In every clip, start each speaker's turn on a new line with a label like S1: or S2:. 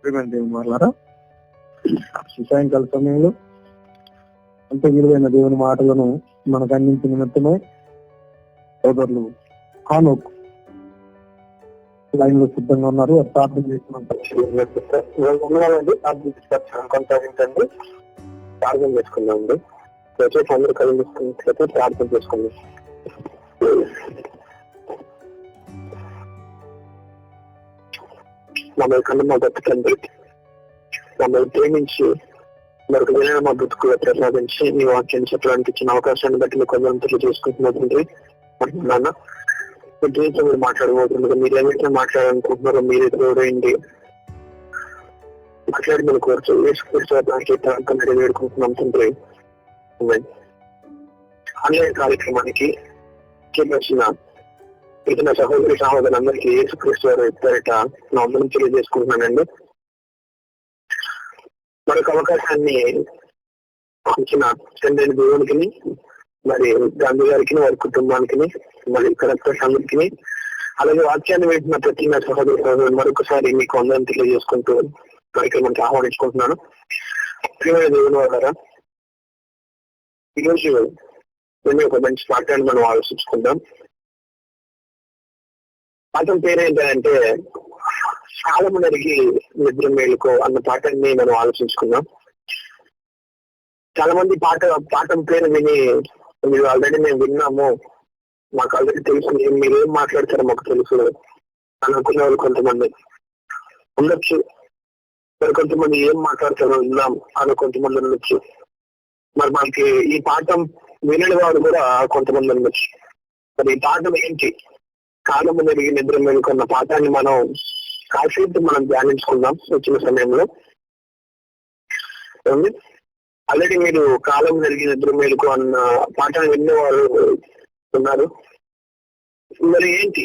S1: మాట్లాడారా సాయంకాల సమయంలో అంత విలువైన దేవుని మాటలను మనకు అందించిన నిమిత్తమే సోదరులు కానోక్ లైన్ లో సిద్ధంగా ఉన్నారు. అది ప్రార్థన
S2: కొనసాగించండి. ప్రార్థన చేసుకుందామండి. దయచేసి అందరూ కలిగిస్తున్నట్లయితే ప్రార్థన చేసుకుందాం. మమ్మల్ని కన్నా మా బతుకండి, మమ్మల్ని ప్రేమించి మరొక వినయ మా బతుకు ప్రసాదించి మీ వాక్యాన్ని చెప్పడానికి ఇచ్చిన అవకాశాన్ని బట్టి మీకు కొందరు చేసుకుంటున్నదండి. నాన్న మీ జీవితం మీరు మాట్లాడబోతున్నారు. మీరు ఏమైతే మాట్లాడాలనుకుంటున్నారో మీరు ఎదురండి మాట్లాడి మన కోరుచు వేసుకుంటే వేడుకుంటున్నాం తండ్రి. ఆన్లైన్ కార్యక్రమానికి వచ్చిన ఇతర సహోదరి సహోదరులందరికీ యేసుక్రీస్తు వారు పేరిట నా వందనం తెలియజేసుకుంటున్నానండి. మరొక అవకాశాన్ని ఇచ్చిన తండ్రి దేవునికి, మరి గాంధీ గారికి, వారి కుటుంబానికి, మరి కలెక్టర్ అందరికి, అలాగే వాక్యాన్ని వేసిన ప్రతి నా సహోదరి సహోదరులు మరొకసారి మీకు వందనం తెలియజేసుకుంటూ కార్యక్రమానికి ఆహ్వానించుకుంటున్నాను. ప్రియమైన దేవుని వాళ్ళారా, ఈరోజు మేము ఒక మంచి పాఠాన్ని మనం ఆలోచించుకుందాం. పాఠం పేరేంటంటే కాలమునరిగి నిద్ర మేలుకో అన్న పాఠాన్ని మనం ఆలోచించుకుందాం. చాలా మంది పాఠం పేరు విని మీరు ఆల్రెడీ మేము విన్నాము, మాకు ఆల్రెడీ తెలుసు, మీరు ఏం మాట్లాడతారో మాకు తెలుసు అనుకునే వాళ్ళు కొంతమంది ఉండొచ్చు. మరి కొంతమంది ఏం మాట్లాడతారో విన్నాం అని కొంతమంది ఉండొచ్చు. మరి మనకి ఈ పాఠం వినని వాడు కూడా కొంతమంది ఉండొచ్చు. మరి ఈ పాఠం ఏంటి? కాలము నెరిగి నిద్ర మేలుకున్న పాఠాన్ని మనం కాసేపు మనం ధ్యానించుకుందాం వచ్చిన సమయంలో. ఆల్రెడీ మీరు కాలం నెరిగి నిద్ర మేలుకు అన్న పాఠాన్ని వినేవారు ఉన్నారు. మరి ఏంటి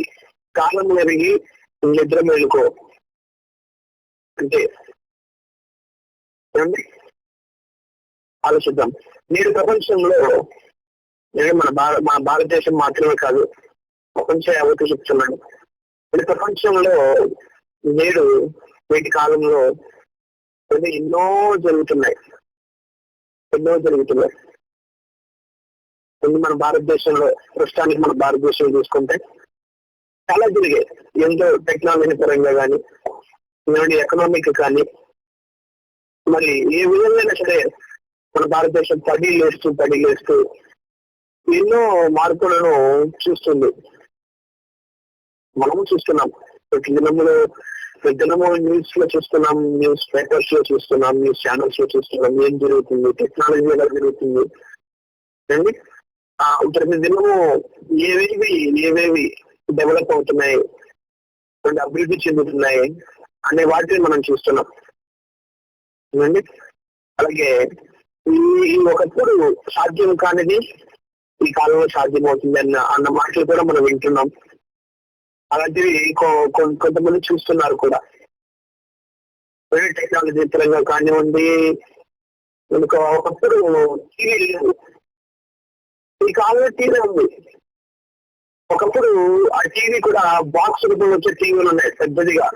S2: కాలం నెరిగి నిద్ర మేలుకో అంటే? ఆలోచిద్దాం. నేడు ప్రపంచంలో మన భారతదేశం మాత్రమే కాదు, ప్రపంచం యావత్తు చెప్తున్నాను. ఈ ప్రపంచంలో నేడు వీటి కాలంలో ఎన్నో జరుగుతున్నాయి. మన భారతదేశంలో ప్రస్తుతానికి మన భారతదేశం చూసుకుంటే చాలా జరిగాయి. ఎంతో టెక్నాలజీ పరంగా కానీ, ఎకనామిక్ కానీ, మరి ఏ విధంగా సరే మన భారతదేశం పడి లేస్తూ ఎన్నో మార్పులను చూస్తుంది. మనము చూస్తున్నాం. ప్రతిదినము న్యూస్ లో చూస్తున్నాం, న్యూస్ పేపర్స్ లో చూస్తున్నాం, న్యూస్ ఛానల్స్ లో చూస్తున్నాం ఏం జరుగుతుంది, టెక్నాలజీ ఎలా జరుగుతుంది. ప్రతిదినము ఏవేవి డెవలప్ అవుతున్నాయి, అభివృద్ధి చెందుతున్నాయి అనే వాటిని మనం చూస్తున్నాం. అలాగే ఈ ఒకప్పుడు సాధ్యం కానిది ఈ కాలంలో సాధ్యమవుతుంది అన్న మాటలు కూడా మనం వింటున్నాం. అలాంటివి కొంతమంది చూస్తున్నారు కూడా. టెక్నాలజీ పరంగా కానివ్వండి, ఒకప్పుడు టీవీ లేదు, ఈ కాలంలో టీవీ ఉంది. ఒకప్పుడు ఆ టీవీ కూడా బాక్స్ రూపంలో వచ్చే టీవీలు ఉన్నాయి పెద్దదిగా,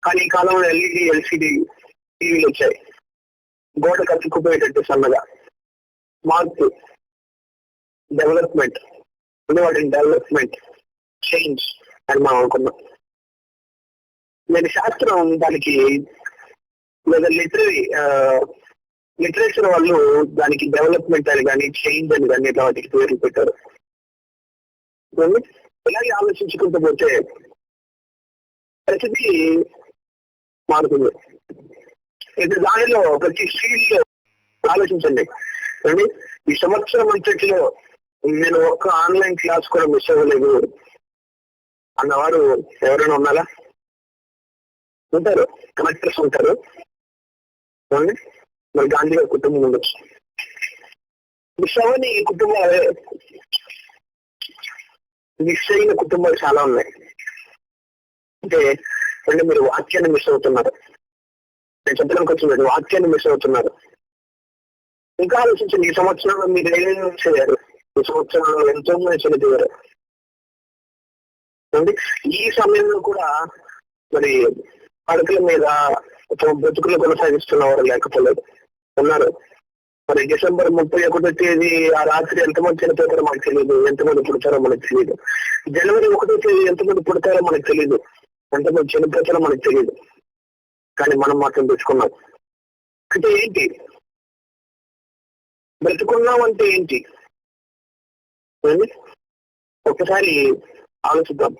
S2: కానీ ఈ కాలంలో ఎల్ఈడి ఎల్సిడి టీవీలు వచ్చాయి, గోడ కత్తుకుపోయేటట్టు సన్నగా. మార్పు, డెవలప్మెంట్, డెవలప్మెంట్, చేంజ్ అని మనం అనుకున్నాం. నేను శాస్త్రం దానికి లేదా లిటరేచర్ వాళ్ళు దానికి డెవలప్మెంట్ అని కానీ, చేంజ్ అని కానీ ఇట్లా వాటికి పేర్లు పెట్టారు. ఇలాగే ఆలోచించుకుంటూ పోతే ప్రతిదీ మారుతుంది. ఇది దానిలో ప్రతి ఫీల్డ్ లో ఆలోచించండి. ఈ సంవత్సరం అంతటిలో నేను ఒక్క ఆన్లైన్ క్లాస్ కూడా మిస్ అవ్వలేదు అన్నవారు ఎవరైనా ఉన్నారా? ఉంటారు, కనెక్టర్స్ ఉంటారు. మరి గాంధీ గారి కుటుంబం ఉండొచ్చు. మిస్ అవ్వని కుటుంబాలే, మిస్ అయిన కుటుంబాలు చాలా ఉన్నాయి. అంటే మీరు వాక్యాన్ని మిస్ అవుతున్నారు. నేను చెప్పడానికి వచ్చిన వాక్యాన్ని మిస్ అవుతున్నారు. ఇంకా ఆలోచించండి, ఈ సంవత్సరంలో మీరు ఏమేమి చేయారు? ఈ సంవత్సరంలో ఎంతో మంది చనిపోయారు. ఈ సమయంలో కూడా మరి పడకల మీద బ్రతుకులు కొనసాగిస్తున్నవారు లేకపోలేదు, ఉన్నారు. మరి డిసెంబర్ 31వ తేదీ ఆ రాత్రి ఎంతమంది చనిపోతారో మనకు తెలియదు, ఎంతమంది పుడతారో మనకు తెలియదు. జనవరి 1వ తేదీ ఎంతమంది పుడతారో మనకు తెలియదు, ఎంతమంది చనిపోతారో మనకు తెలియదు. కానీ మనం మాత్రం తెచ్చుకున్నాం. అంటే ఏంటి? బ్రతుకున్నాం అంటే ఏంటి? ఒకసారి ఆలోచిద్దాం.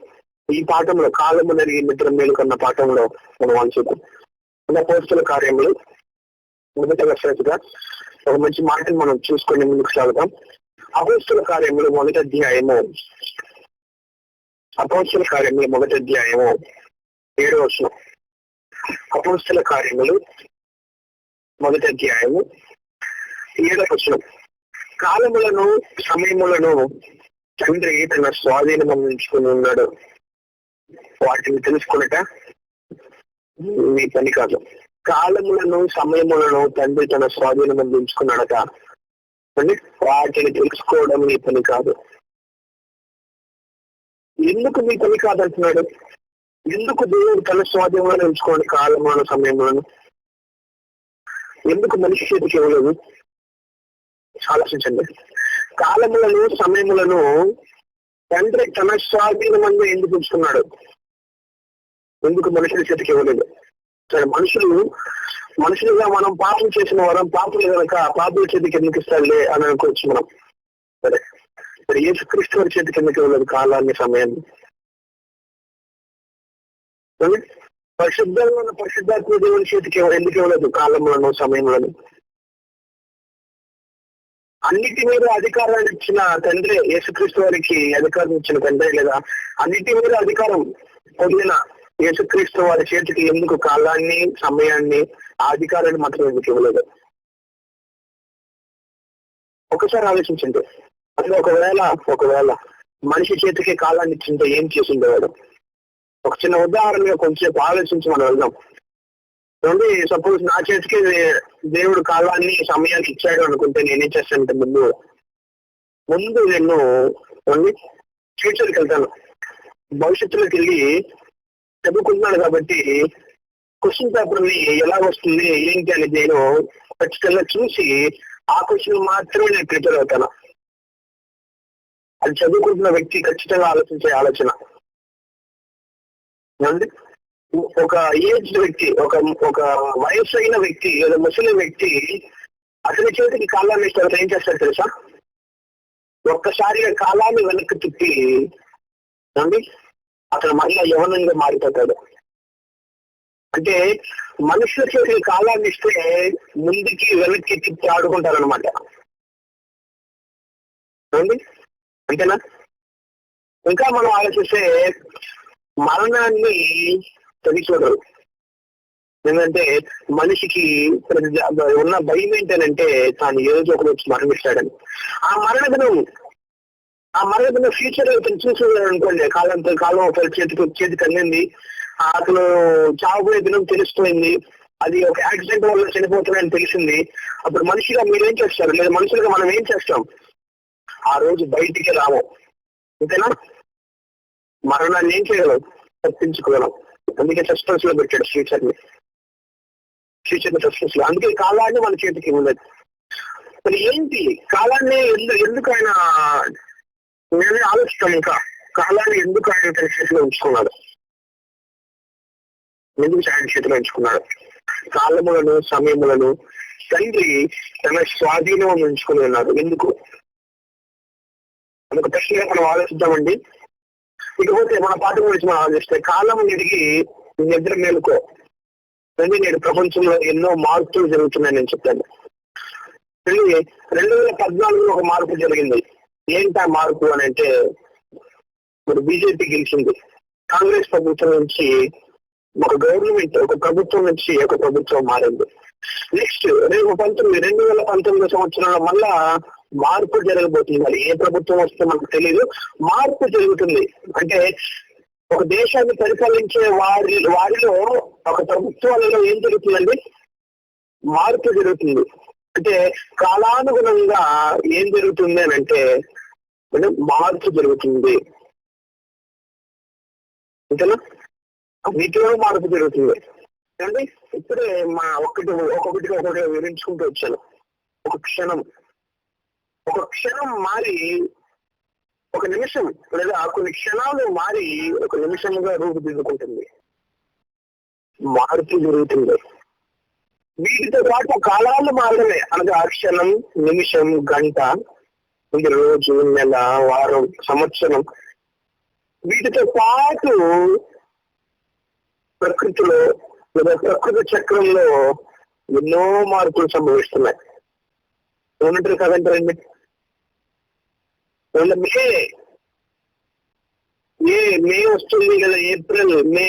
S2: ఈ పాఠంలో కాలము నరిగి నిద్ర మేలు కన్న పాఠంలో మనం ఆలోచిద్దాం. అపోస్తలుల కార్యములు 1వ వచనంగా ఒక మంచి మాటను మనం చూసుకొని ముందుకు సాగుతాం. అపోస్తలుల కార్యములు 1వ అధ్యాయము 7వ వచనం. అపోస్తలుల కార్యములు 1వ అధ్యాయము 7వ వచనం. కాలములను సమయములను తండ్రి తన స్వాధీనం అందించుకుని ఉన్నాడు, వాటిని తెలుసుకున్నట మీ పని కాదు. కాలములను సమయములను తండ్రి తన స్వాధీనం అందించుకున్నాడట, వాటిని తెలుసుకోవడం మీ పని కాదు. ఎందుకు మీ పని కాదంటున్నాడు? ఎందుకు దేవుడు తన స్వాధీనంలో ఉంచుకోండి కాలములను సమయములను? ఎందుకు మనిషి చేతికి ఇవ్వలేదు? ఆలోచించండి. కాలములను సమయములను తండ్రి తన స్వాధీనమందు ఎందుకు ఉంచుకున్నాడు? ఎందుకు మనుషుల చేతికి ఇవ్వలేదు? సరే, మనుషులుగా మనం పాపం చేసిన వారం, పాపులు కనుక పాపుల చేతికి ఎందుకు ఇస్తాడులే అని అనుకోవచ్చు మనం. సరే, యేసుక్రీస్తు వారి చేతికి ఎందుకు ఇవ్వలేదు కాలాన్ని, సమయాన్ని? పరిశుద్ధంగా ఉన్న పరిశుద్ధాత్మ దేవుని చేతికి ఎందుకు ఇవ్వలేదు కాలములను సమయములను? అన్నిటి మీద అధికారాన్ని ఇచ్చిన తండ్రి, యేసుక్రీస్తు వారికి అధికారం ఇచ్చిన తండ్రి, లేదా అన్నిటి మీద అధికారం పొందిన యేసుక్రీస్తు వారి చేతికి ఎందుకు కాలాన్ని, సమయాన్ని, ఆ అధికారాన్ని మాత్రం ఎందుకు ఇవ్వలేదు? ఒకసారి ఆలోచించండి. అంటే ఒకవేళ మనిషి చేతికి కాలాన్ని ఇచ్చింటే ఏం చేసిండేవాడు? ఒక చిన్న ఉదాహరణగా కొంచెంసేపు ఆలోచించి మనం వెళ్దాం. సపోజ్ నా చేతికి దేవుడు కాలాన్ని, సమయాన్ని ఇచ్చాడు అనుకుంటే నేనేం చేస్తానంటే ముందు నేను ఫ్యూచర్కి వెళ్తాను. భవిష్యత్తులోకి వెళ్ళి చదువుకుంటున్నాను కాబట్టి క్వశ్చన్ పేపర్ ఎలా వస్తుంది ఏంటి అనేది నేను ఖచ్చితంగా చూసి ఆ క్వశ్చన్ మాత్రమే నేను ప్రిపేర్ అవుతాను. అది చదువుకుంటున్న వ్యక్తి ఖచ్చితంగా ఆలోచించే ఆలోచన. ఒక ఏజ్ వ్యక్తి, ఒక వయసు అయిన వ్యక్తి లేదా ముసలి వ్యక్తి అతని చేతికి కాలాన్ని ఇస్తారు, ఏం చేస్తాడు తెలుసా? ఒక్కసారిగా కాలాన్ని వెనక్కి తిప్పి అతను మళ్ళీ యవనంగా మారిపోతాడు. అంటే మనుషుల చేతికి కాలాన్ని ఇస్తే ముందుకి వెనక్కి తిప్పి ఆడుకుంటారనమాట. అంతేనా? ఇంకా మనం ఆలోచిస్తే మరణాన్ని తగి చూడరు. ఎందుకంటే మనిషికి ఉన్న భయం ఏంటంటే తాను ఏదో ఒక రోజు మరణిస్తాడని. ఆ మరణ దినం ఫ్యూచర్ అతను చూసుకున్నాడు అనుకోండి. కాలం చేతికి అందింది, అతను చావబోయే దినం తెలుస్తుంది, అది ఒక యాక్సిడెంట్ వల్ల చనిపోతున్నాయని తెలిసింది. అప్పుడు మనిషిగా మీరేం చేస్తారు, లేదా మనుషులుగా మనం ఏం చేస్తాం? ఆ రోజు బయటికి రాము. అంతేనా? మరణాన్ని ఏం చేయగలం? తప్పించుకోగలం. అందుకే సస్పెన్స్ లో పెట్టాడు ఫ్యూచర్ సస్పెన్స్ లో. అందుకే కాలాన్ని మన చేతికి ఉండదు. మరి ఏంటి కాలాన్ని ఎందుకు ఆయన, నేనే ఆలోచిస్తాను ఇంకా కాలాన్ని ఎందుకు ఆయన తన చేతిలో ఉంచుకున్నాడు? ఎందుకు ఆయన చేతిలో ఉంచుకున్నాడు? కాలములను సమయములను తండ్రి తన స్వాధీనం ఉంచుకుని ఉన్నాడు. ఎందుకు? అదొక ప్రశ్నగా మనం ఆలోచిద్దామండి. ఇకపోతే మన పాఠం గురించి మనం ఆలోచిస్తే కాలం నిడిగి నిద్ర మేలుకో. నేడు ప్రపంచంలో ఎన్నో మార్పులు జరుగుతున్నాయని నేను చెప్పాను. 2014లో ఒక మార్పు జరిగింది. ఏంటా మార్పు అని అంటే, ఇప్పుడు బీజేపీ గెలిచింది. కాంగ్రెస్ ప్రభుత్వం నుంచి ఒక ప్రభుత్వం నుంచి ఒక ప్రభుత్వం మారింది. నెక్స్ట్ 2019 సంవత్సరంలో మళ్ళా మార్పు జరగబోతుంది. మరి ఏ ప్రభుత్వం వస్తే మనకు తెలియదు, మార్పు జరుగుతుంది. అంటే ఒక దేశాన్ని పరిపాలించే వారిలో ఒక ప్రభుత్వాలలో ఏం జరుగుతుందండి? మార్పు జరుగుతుంది. అంటే కాలానుగుణంగా ఏం జరుగుతుంది అని అంటే మార్పు జరుగుతుంది. అంతేనా? వీటిలో మార్పు జరుగుతుంది. ఏమండి ఇప్పుడే మా ఒక్కొక్కటిగా వివరించుకుంటూ వచ్చాను. ఒక క్షణం మారి ఒక నిమిషం లేదా కొన్ని క్షణాలు మారి ఒక నిమిషంగా రూపుదిద్దుకుంటుంది, మార్పు జరుగుతుంది. వీటితో పాటు కాలాలు మారడమే, అనగా క్షణం, నిమిషం, గంట, రోజు, నెల, వారం, సంవత్సరం. వీటితో పాటు ప్రకృతిలో లేదా ప్రకృతి చక్రంలో ఎన్నో మార్పులు సంభవిస్తున్నాయి. ఏమంటారు కదంటారండి? మే వస్తుంది కదా, ఏప్రిల్, మే,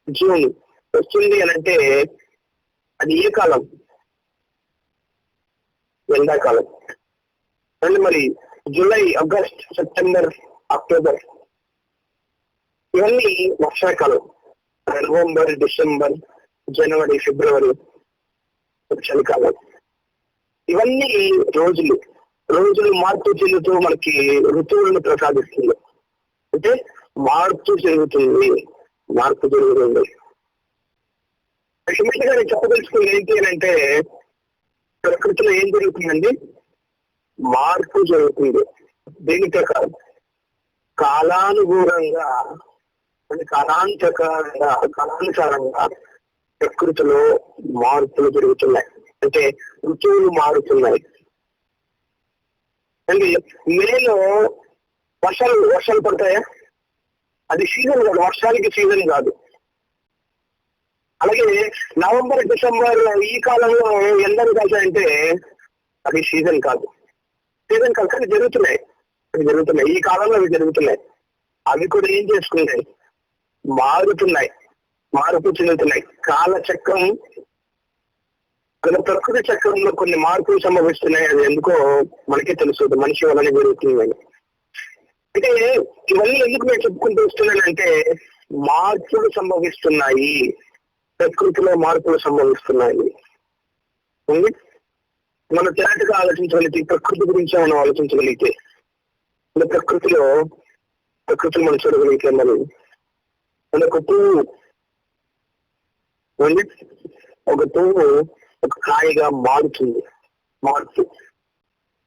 S2: జూన్ వస్తుంది అని అంటే అది ఏ కాలం? ఎండాకాలం. అంటే మరి జూలై, ఆగస్ట్, సెప్టెంబర్, అక్టోబర్ ఇవన్నీ వర్షాకాలం. నవంబర్, డిసెంబర్, జనవరి, ఫిబ్రవరి చలికాలం. ఇవన్నీ రోజులు మార్పు చెందుతూ మనకి ఋతువులను ప్రసాదిస్తుంది. అంటే మార్పు జరుగుతుంది. అల్టిమేట్ గా నేను చెప్పదలుచుకుంది ఏంటి అని అంటే, ప్రకృతిలో ఏం జరుగుతుందండి? మార్పు జరుగుతుంది. దీని ప్రకారం కాలానుగుణంగా అంటే కాలానుసారంగా ప్రకృతిలో మార్పులు జరుగుతున్నాయి. అంటే ఋతువులు మారుతున్నాయి. అంటే మేలో వర్షాలు పడతాయా? అది సీజన్ కాదు, వర్షానికి సీజన్ కాదు. అలాగే నవంబర్, డిసెంబర్ ఈ కాలంలో ఎండలు కాల్చాయంటే అది సీజన్ కాదు. కానీ జరుగుతున్నాయి. ఈ కాలంలో అవి జరుగుతున్నాయి. అవి కూడా ఏం చేసుకున్నాయి? మార్పు చెందుతున్నాయి. కాలచక్రం ప్రకృతి చక్రంలో కొన్ని మార్పులు సంభవిస్తున్నాయి. అది ఎందుకో మనకే తెలుసు, మనిషి వల్లనే జరుగుతుందని. అంటే ఇవన్నీ ఎందుకు నేను చెప్పుకుంటూ వస్తున్నానంటే, మార్పులు సంభవిస్తున్నాయి, ప్రకృతిలో మార్పులు సంభవిస్తున్నాయి. మనం తేటగా ఆలోచించగలిగితే, ప్రకృతి గురించి మనం ఆలోచించగలిగితే, ప్రకృతిలో మనం చూడగలిగితే, మరి ఒక పువ్వు ఒక కాయగా మారుతుంది.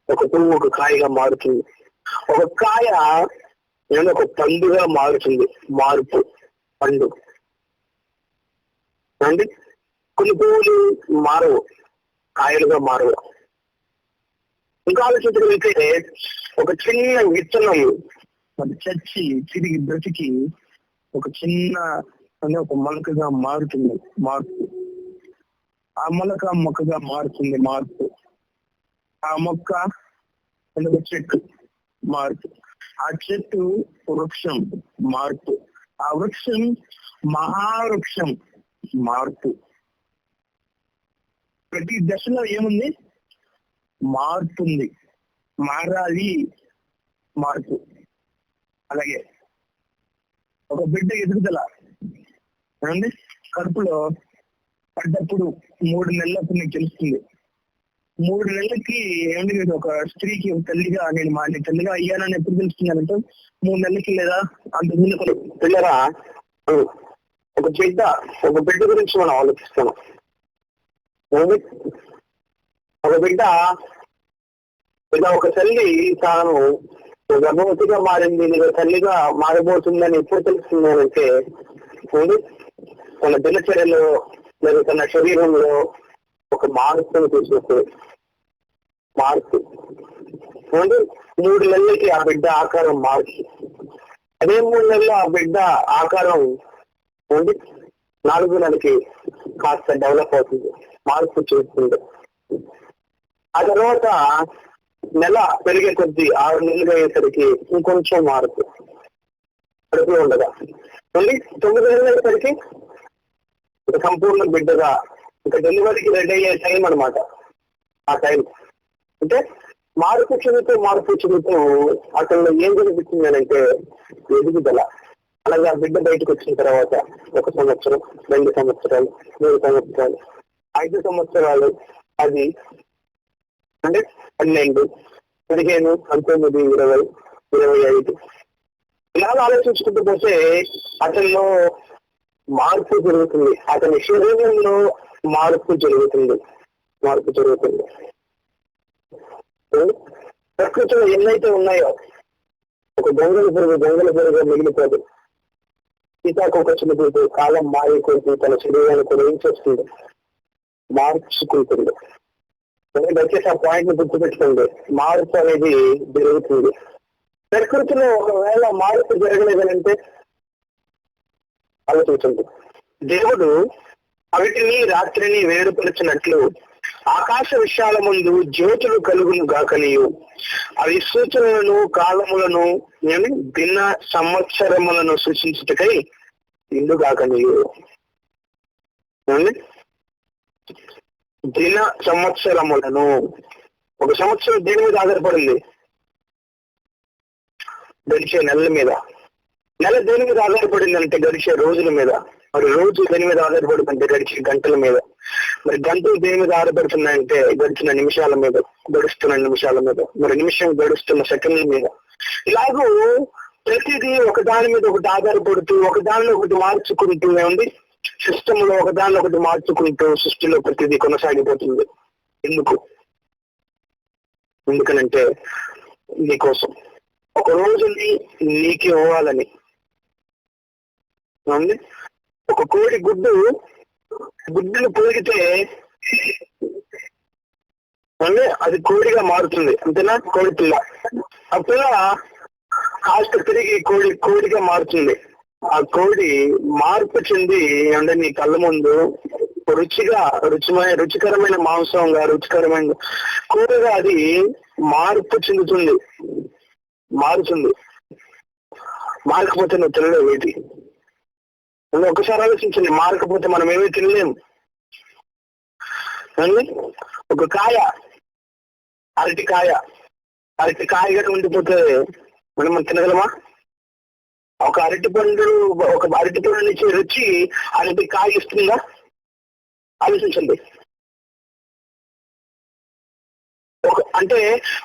S2: ఒక పువ్వు ఒక కాయగా మారుతుంది. ఒక కాయ ఒక పండుగా మారుతుంది. పండు అండి. కొన్ని పువ్వులు మారవు, కాయలుగా మారవు. ఇంకా ఆలోచించగలిగితే, ఒక చిన్న విత్తనం అది చచ్చి తిరిగి బ్రతికి ఒక చిన్న ఒక మొలకగా మారుతుంది. ఆ మొలక మొక్కగా మారుతుంది. ఆ మొక్క ఒక చెట్టు మార్పు. ఆ చెట్టు వృక్షం మార్పు. ఆ వృక్షం మహావృక్షం మార్పు. ప్రతి దశలో ఏముంది? మార్పు ఉంది. మారాలి, మార్పు. అలాగే ఒక బిడ్డ ఎదుగుదల ఏమండి? కడుపులో పడ్డప్పుడు 3 నెలలప్పుడు నీకు తెలుస్తుంది. 3 నెలలకి ఏమండి, మీరు ఒక స్త్రీకి తల్లిగా నేను తల్లిగా అయ్యానని ఎప్పుడు తెలుస్తున్నానంటే 3 నెలలకి లేదా అంతకుముందు పిల్లరా ఒక బిడ్డ గురించి మనం ఆలోచిస్తాం. ఒక బిడ్డ లేదా ఒక తల్లి తాను గర్భవతిగా మారింది లేదా తల్లిగా మారబోతుందని ఎప్పుడు తెలుస్తున్నానంటే, తన దినచర్యలో లేదా తన శరీరంలో ఒక మార్పును తీసుకొస్తుంది. 3 నెలలకి ఆ బిడ్డ ఆకారం మార్పు. అదే 3 నెలలు ఆ బిడ్డ ఆకారం 4 నెలలకి కాస్త డెవలప్ అవుతుంది, మార్పు చేస్తుంది. ఆ తర్వాత నెల పెరిగే కొద్ది 6 నెలలు అయ్యేసరికి ఇంకొంచెం మార్పు కడుపులో ఉండగా. మళ్ళీ 9 నెలలు అయ్యేసరికి ఒక సంపూర్ణ బిడ్డగా, ఇంకా డెలివరీకి రెడీ అయ్యే టైం అనమాట. ఆ టైం అంటే మార్పు చెందుతూ అసలు ఏం జరుగుతుంది అంటే ఎదుగుదల. అలాగే ఆ బిడ్డ బయటకు వచ్చిన తర్వాత 1 సంవత్సరం, 2 సంవత్సరాలు, 3 సంవత్సరాలు, 5 సంవత్సరాలు, అది అంటే 12, 15, 19, 20, 25 ఇలా ఆలోచించుకుంటూ పోతే అతనిలో మార్పు జరుగుతుంది. అతని శరీరంలో మార్పు జరుగుతుంది. ప్రకృతిలో ఎన్నైతే ఉన్నాయో ఒక గొంగళ పురుగు మిగిలిపోదు. సీతాకోకచిలుకు కాలం మారిపోతూ తన శరీరాన్ని కూడా ఏం చేస్తుంది, మార్చుకుంటుంది. దయచేసి ఆ పాయింట్ ని గుర్తుపెట్టుకోండి. మార్పు అనేది జరుగుతుంది. ప్రకృతిలో ఒకవేళ మార్పు జరగలేదనంటే ఆలోచించండి. దేవుడు అవిటిని రాత్రిని వేరుపరిచినట్లు ఆకాశ విషయాల ముందు జ్యోతులు కలుగును గాకనియు, అవి సూచనలను కాలములను దిన సంవత్సరములను సూచించుటకై ఇందుగాకనియు. దిన సంవత్సరములను, ఒక సంవత్సరం దేని మీద ఆధారపడింది? గడిచే నెలల మీద. నెల దేని మీద ఆధారపడింది అంటే గడిచే రోజుల మీద. మరి రోజు దేని మీద ఆధారపడుతుందంటే గడిచే గంటల మీద. మరి గంటలు దేని మీద ఆధారపడుతున్నాయంటే గడుస్తున్న నిమిషాల మీద. మరి నిమిషం గడుస్తున్న సెకండ్ల మీద. ఇలాగూ ప్రతిదీ ఒకదాని మీద ఒకటి ఆధారపడుతూ ఒకదానిలో ఒకటి మార్చుకుంటూ ఉంది. సిస్టమ్ లో ఒకదానిలో ఒకటి మార్చుకుంటూ సృష్టిలో ప్రతిదీ కొనసాగిపోతుంది. ఎందుకనంటే నీకోసం, ఒక రోజుని నీకు ఇవ్వాలని. ఒక కోడి గుడ్డును పొదిగితే అది కోడిగా మారుతుంది, అంతేనా? కోడి పిల్ల. ఆ పిల్ల కాస్త తిరిగి కోడిగా మారుతుంది. ఆ కోడి మార్పు చెంది అంటే నీ కళ్ళ ముందు రుచికరమైన మాంసంగా, రుచికరమైన కూరగా అది మార్పు చెందుతుంది, మారుతుంది. మారకపోతే నువ్వు తినలేవు. వేటి ఒకసారి ఆలోచించండి, మారకపోతే మనం ఏమీ తినలేము. ఒక కాయ, అరటికాయగా ఉండిపోతే మనం తినగలమా? ఒక అరటిపండు నుంచి రుచి అరటి కాయ ఇస్తుందా? ఆలోచించండి. అంటే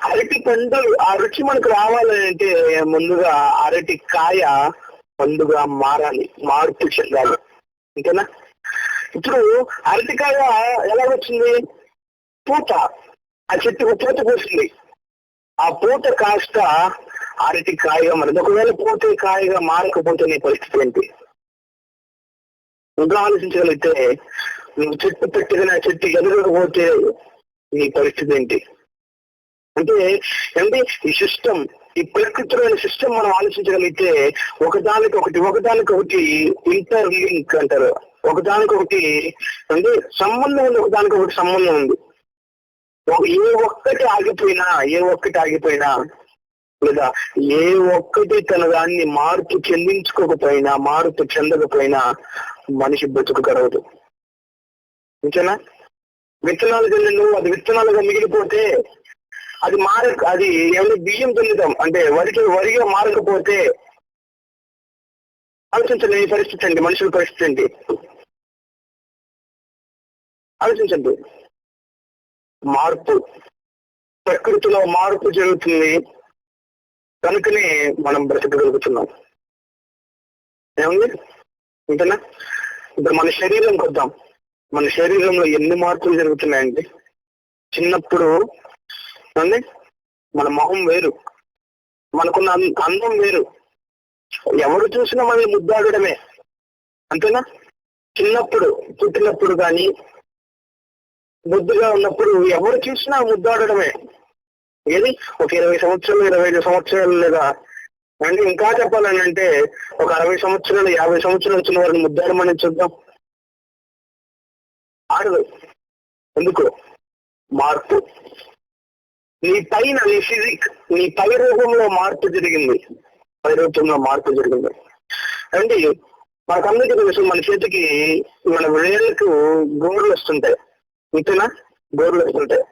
S2: అరటి పండు ఆ రుచి మనకు రావాలని అంటే ముందుగా అరటి కాయ పండుగ మారాలి, మార్పు చెందాలి, అంతేనా? ఇప్పుడు అరటికాయ ఎలా వచ్చింది? పూత, ఆ చెట్టుకు పూత పూసింది. ఆ పూత కాస్త అరటి కాయగా మారింది. ఒకవేళ పూత కాయగా మారకపోతే నీ పరిస్థితి ఏంటి? ఇంకా ఆలోచించగలిగితే నువ్వు చెట్టు పెట్టిన చెట్టు ఎదగకపోతే నీ పరిస్థితి ఏంటి? అంటే ఈ సిస్టమ్, ఈ ప్రకృతిలోని సిస్టమ్ మనం ఆలోచించగలిగితే ఒకదానికొకటి ఇంటర్లింక్ అంటారు. ఒకదానికొకటి అంటే సంబంధం ఉంది, ఒకదానికొకటి సంబంధం ఉంది. ఏ ఒక్కటి ఆగిపోయినా లేదా ఏ ఒక్కటి తన దాన్ని మార్పు చెందకపోయినా మనిషి బతుకు గడవదు, అంతేనా? విత్తనాలు జల్లు, అది విత్తనాలుగా మిగిలిపోతే అది ఏమైనా బియ్యం జల్లుతాం అంటే వరిగా మారకపోతే ఆలోచించండి. ఈ పరిస్థితి అండి, మనుషుల పరిస్థితి ఏంటి ఆలోచించండి. మార్పు, ప్రకృతిలో మార్పు జరుగుతుంది కనుకనే మనం బ్రతకగలుగుతున్నాం. ఏముంది అంతేనా? ఇప్పుడు మన శరీరంకి వద్దాం. మన శరీరంలో ఎన్ని మార్పులు జరుగుతున్నాయండి. చిన్నప్పుడు మన మొహం వేరు, మనకున్న అందం వేరు. ఎవరు చూసినా మనల్ని ముద్దాడమే, అంతేనా? పుట్టినప్పుడు కానీ ముద్దుగా ఉన్నప్పుడు ఎవరు చూసినా ముద్దాడమే. ఏది ఒక 20 సంవత్సరాలు 25 సంవత్సరాలు లేదా అంటే ఇంకా చెప్పాలని అంటే ఒక 60 సంవత్సరాలు 50 సంవత్సరాలు వచ్చిన వారిని ముద్దాడమని చూద్దాం. ఆడదు. ఎందుకు? మార్పు. నీ ఫిజిక్, నీ పై రూపంలో మార్పు జరిగింది. అంటే మనకందరికీ తెలుసు, మన చేతికి మన వేళ్ళకు గోర్లు వస్తుంటాయి, ఇంతేనా? గోర్లు వస్తుంటాయి.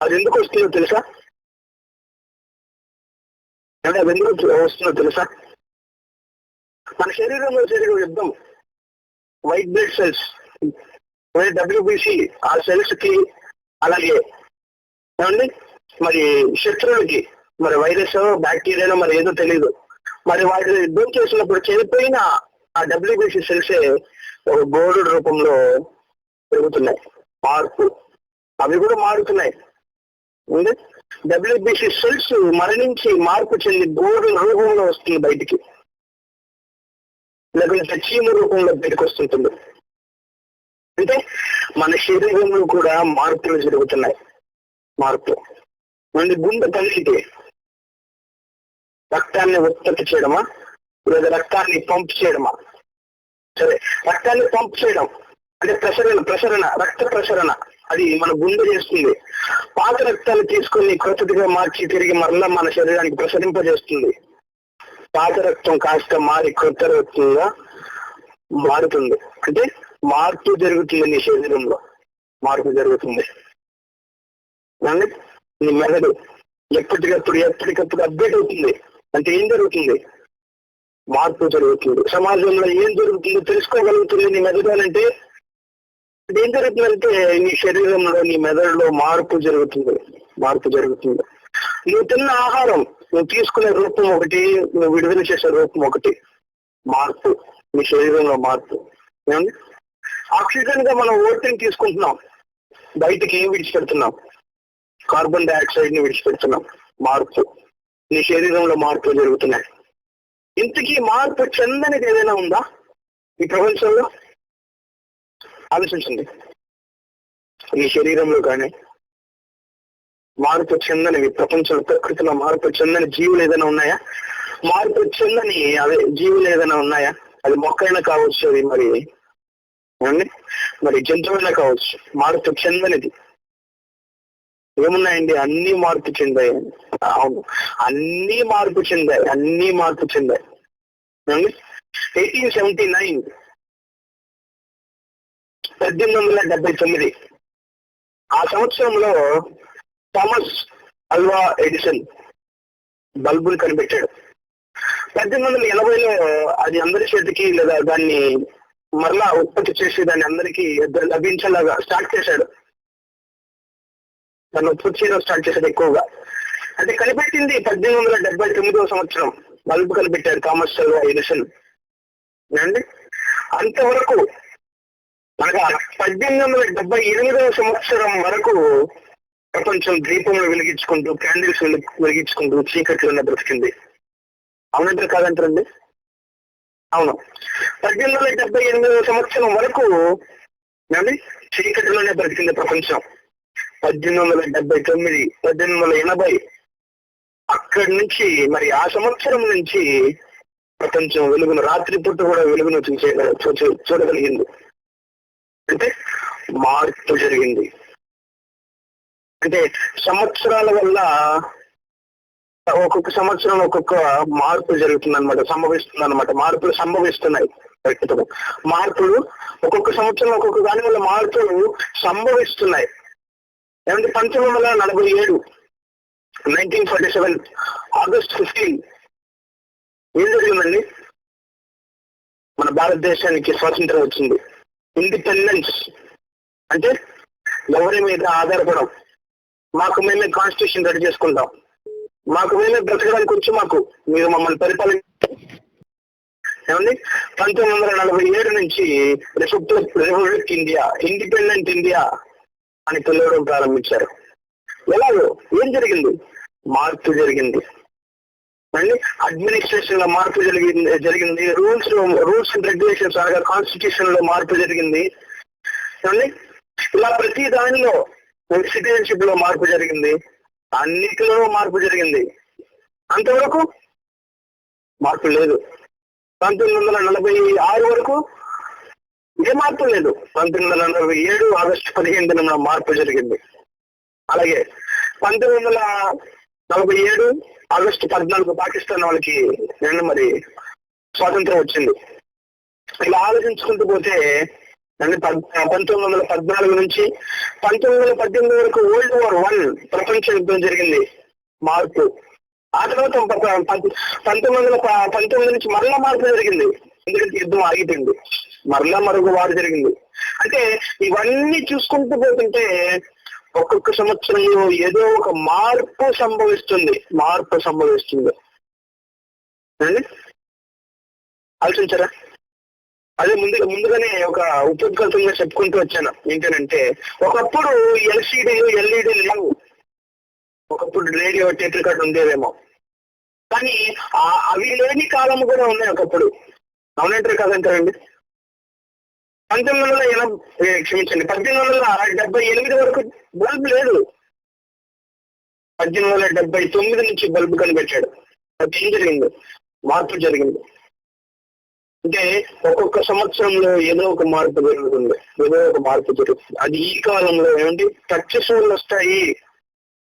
S2: అది ఎందుకు వస్తుందో తెలుసా? అంటే అది ఎందుకు వస్తుందో తెలుసా? మన శరీరంలో జరిగే యుద్ధం, వైట్ బ్లడ్ సెల్స్, WBC, ఆ సెల్స్ కి, అలాగే ఏమండి మరి శత్రువులకి, మరి వైరస్ బ్యాక్టీరియాలో మరి ఏదో తెలియదు, మరి వాటి యుద్ధం చేసినప్పుడు చనిపోయిన ఆ డబ్ల్యూబీసీ సెల్సే ఒక గోడు రూపంలో పెరుగుతున్నాయి. మార్పు అవి కూడా మారుతున్నాయి. డబ్ల్యూబీసీ సెల్స్ మరణించి మార్పు చెంది గోడు రూపంలో వస్తుంది బయటికి, లేకుంటే చీము రూపంలో బయటకు వస్తుంటుంది. అంటే మన శరీరంలో కూడా మార్పులు జరుగుతున్నాయి. మార్పు మన గుండె పనికితే రక్తాన్ని ఉత్పత్తి చేయడమా లేదా రక్తాన్ని పంప్ చేయడమా? సరే, రక్తాన్ని పంప్ చేయడం అంటే ప్రసరణ రక్త ప్రసరణ అది మన గుండె చేస్తుంది. పాత రక్తాన్ని తీసుకుని కొత్తదిగా మార్చి తిరిగి మరలా మన శరీరానికి ప్రసరింపజేస్తుంది. పాత రక్తం కాస్త మారి కొత్త రక్తంగా మారుతుంది. అంటే మార్పు జరుగుతుంది, నీ శరీరంలో మార్పు జరుగుతుంది. నీ మెదడు ఎప్పటికప్పుడు అప్డేట్ అవుతుంది. అంటే ఏం జరుగుతుంది? మార్పు జరుగుతుంది. సమాజంలో ఏం జరుగుతుందో తెలుసుకోగలుగుతుంది నీ మెదడు. అంటే ఏం జరుగుతుందంటే నీ శరీరంలో నీ మెదడులో మార్పు జరుగుతుంది. నువ్వు తిన్న ఆహారం, నువ్వు తీసుకునే రూపం ఒకటి, నువ్వు విడుదల చేసే రూపం ఒకటి. మార్పు, నీ శరీరంలో మార్పు. ఆక్సిజన్ గా మనం ఓటిని తీసుకుంటున్నాం, బయటకి ఏం విడిచిపెడుతున్నాం? కార్బన్ డైఆక్సైడ్ ని విడిచిపెడుతున్నాం. మార్పు, నీ శరీరంలో మార్పులు జరుగుతున్నాయి. ఇంతకీ మార్పు చెందనిది ఏదైనా ఉందా ఈ ప్రపంచంలో? ఆలోచించండి. ఈ శరీరంలో కానీ మార్పు చెందనివి, ప్రపంచంలో ప్రకృతిలో మార్పు చెందని జీవులు ఏదైనా ఉన్నాయా? మార్పు చెందని అదే జీవులు ఏదైనా ఉన్నాయా? అది మొక్కైనా కావచ్చు, అది మరి జంతువులైనా కావచ్చు. మార్పు చెందనిది ఏమున్నాయండి? అన్ని మార్పు చెందాయి. అవును, అన్ని మార్పు చెందాయి. 1879 1879 ఆ సంవత్సరంలో థామస్ అల్వా ఎడిసన్ బల్బులు కనిపెట్టాడు. 1880లో అది అందరి చేతికి లేదా దాన్ని మరలా ఉత్పత్తి చేసి దాన్ని అందరికీ లభించేలాగా స్టార్ట్ చేశాడు. దాన్ని ఉత్పత్తి చేయడం స్టార్ట్ చేశాడు ఎక్కువగా. అంటే కనిపెట్టింది 1879వ సంవత్సరం బల్బు కనిపెట్టాడు థామస్ అల్వా ఎడిసన్ అండి. అంతవరకు అనగా 1878వ సంవత్సరం వరకు ప్రపంచం దీపంలో వెలిగించుకుంటూ, క్యాండిల్స్ వెలిగించుకుంటూ చీకట్లోనే బ్రతికింది. అవునంటారు కాదంటారండి? అవును. 1878వ సంవత్సరం వరకు చీకటిలోనే బ్రతికింది ప్రపంచం. 1879, 1880 అక్కడి నుంచి మరి ఆ సంవత్సరం నుంచి ప్రపంచం వెలుగును, రాత్రిపూట కూడా వెలుగును చూడగలిగింది. అంటే మార్పు జరిగింది. అంటే సంవత్సరాల వల్ల ఒక్కొక్క సంవత్సరం ఒక్కొక్క మార్పు జరుగుతుంది అనమాట, సంభవిస్తుంది అనమాట. మార్పులు సంభవిస్తున్నాయి. మార్పులు ఒక్కొక్క సంవత్సరం ఒక్కొక్క దాని వల్ల మార్పులు సంభవిస్తున్నాయి. ఏమంటే 1947 1947 ఆగస్ట్ 15 ఏం జరిగిందండి? మన భారతదేశానికి స్వాతంత్రం వచ్చింది. ఇండిపెండెన్స్ అంటే ఎవరి మీద ఆధారపడం, మాకు మేమే కాన్స్టిట్యూషన్ రెడీ చేసుకుంటాం, మాకు మేమే బ్రతకడానికి వచ్చి మీరు మమ్మల్ని ఏమండి 1947 నుంచి రిపబ్లిక్ ఇండియా, ఇండిపెండెంట్ ఇండియా అని పిలవడం ప్రారంభించారు. ఎలాగో ఏం జరిగింది? మార్పు జరిగింది. మళ్ళీ అడ్మినిస్ట్రేషన్ లో మార్పు జరిగింది. రూల్స్ అండ్ రెగ్యులేషన్స్ అనగా కాన్స్టిట్యూషన్ లో మార్పు జరిగింది. ఇలా ప్రతి దానిలో సిటిజన్షిప్ లో మార్పు జరిగింది. అన్నిటిలో మార్పు జరిగింది. అంతవరకు మార్పు లేదు. 1946 వరకు ఏ మార్పు లేదు. 1947 ఆగస్టు 15 మార్పు జరిగింది. అలాగే 1947 ఆగస్టు 14 పాకిస్తాన్ వాళ్ళకి మరి స్వాతంత్రం వచ్చింది. ఇలా ఆలోచించుకుంటూ పోతే 1914 నుంచి 1918 వరకు World War I ప్రపంచ యుద్ధం జరిగింది. మార్పు. ఆ తర్వాత 1919 నుంచి మరలా మార్పు జరిగింది. ఎందుకంటే యుద్ధం ఆగిపోయింది. మరలా మరొక వారు జరిగింది. అంటే ఇవన్నీ చూసుకుంటూ పోతుంటే ఒక్కొక్క సంవత్సరంలో ఏదో ఒక మార్పు సంభవిస్తుంది. ఆలోచించారా? అదే ముందుగానే ఒక ఉపద్ఘాతంగా చెప్పుకుంటూ వచ్చాను. ఏంటంటే ఒకప్పుడు ఎల్సీడీలు ఎల్ఈడీలు లేవు, ఒకప్పుడు రేడియో టేప్ రికార్డు ఉండేదేమో, కానీ అవి లేని కాలం కూడా ఉన్నాయి ఒకప్పుడు. అవునంటారు కదంటారండి. 1878 వరకు బల్బ్ లేదు. 1879 నుంచి బల్బు కనిపెట్టాడు. అది ఏం జరిగింది? మార్పు జరిగింది. అంటే ఒక్కొక్క సంవత్సరంలో ఏదో ఒక మార్పు జరుగుతుంది, ఏదో ఒక మార్పు జరుగుతుంది. అది ఈ కాలంలో ఏమంటే టచ్ ఫోన్లు వస్తాయి,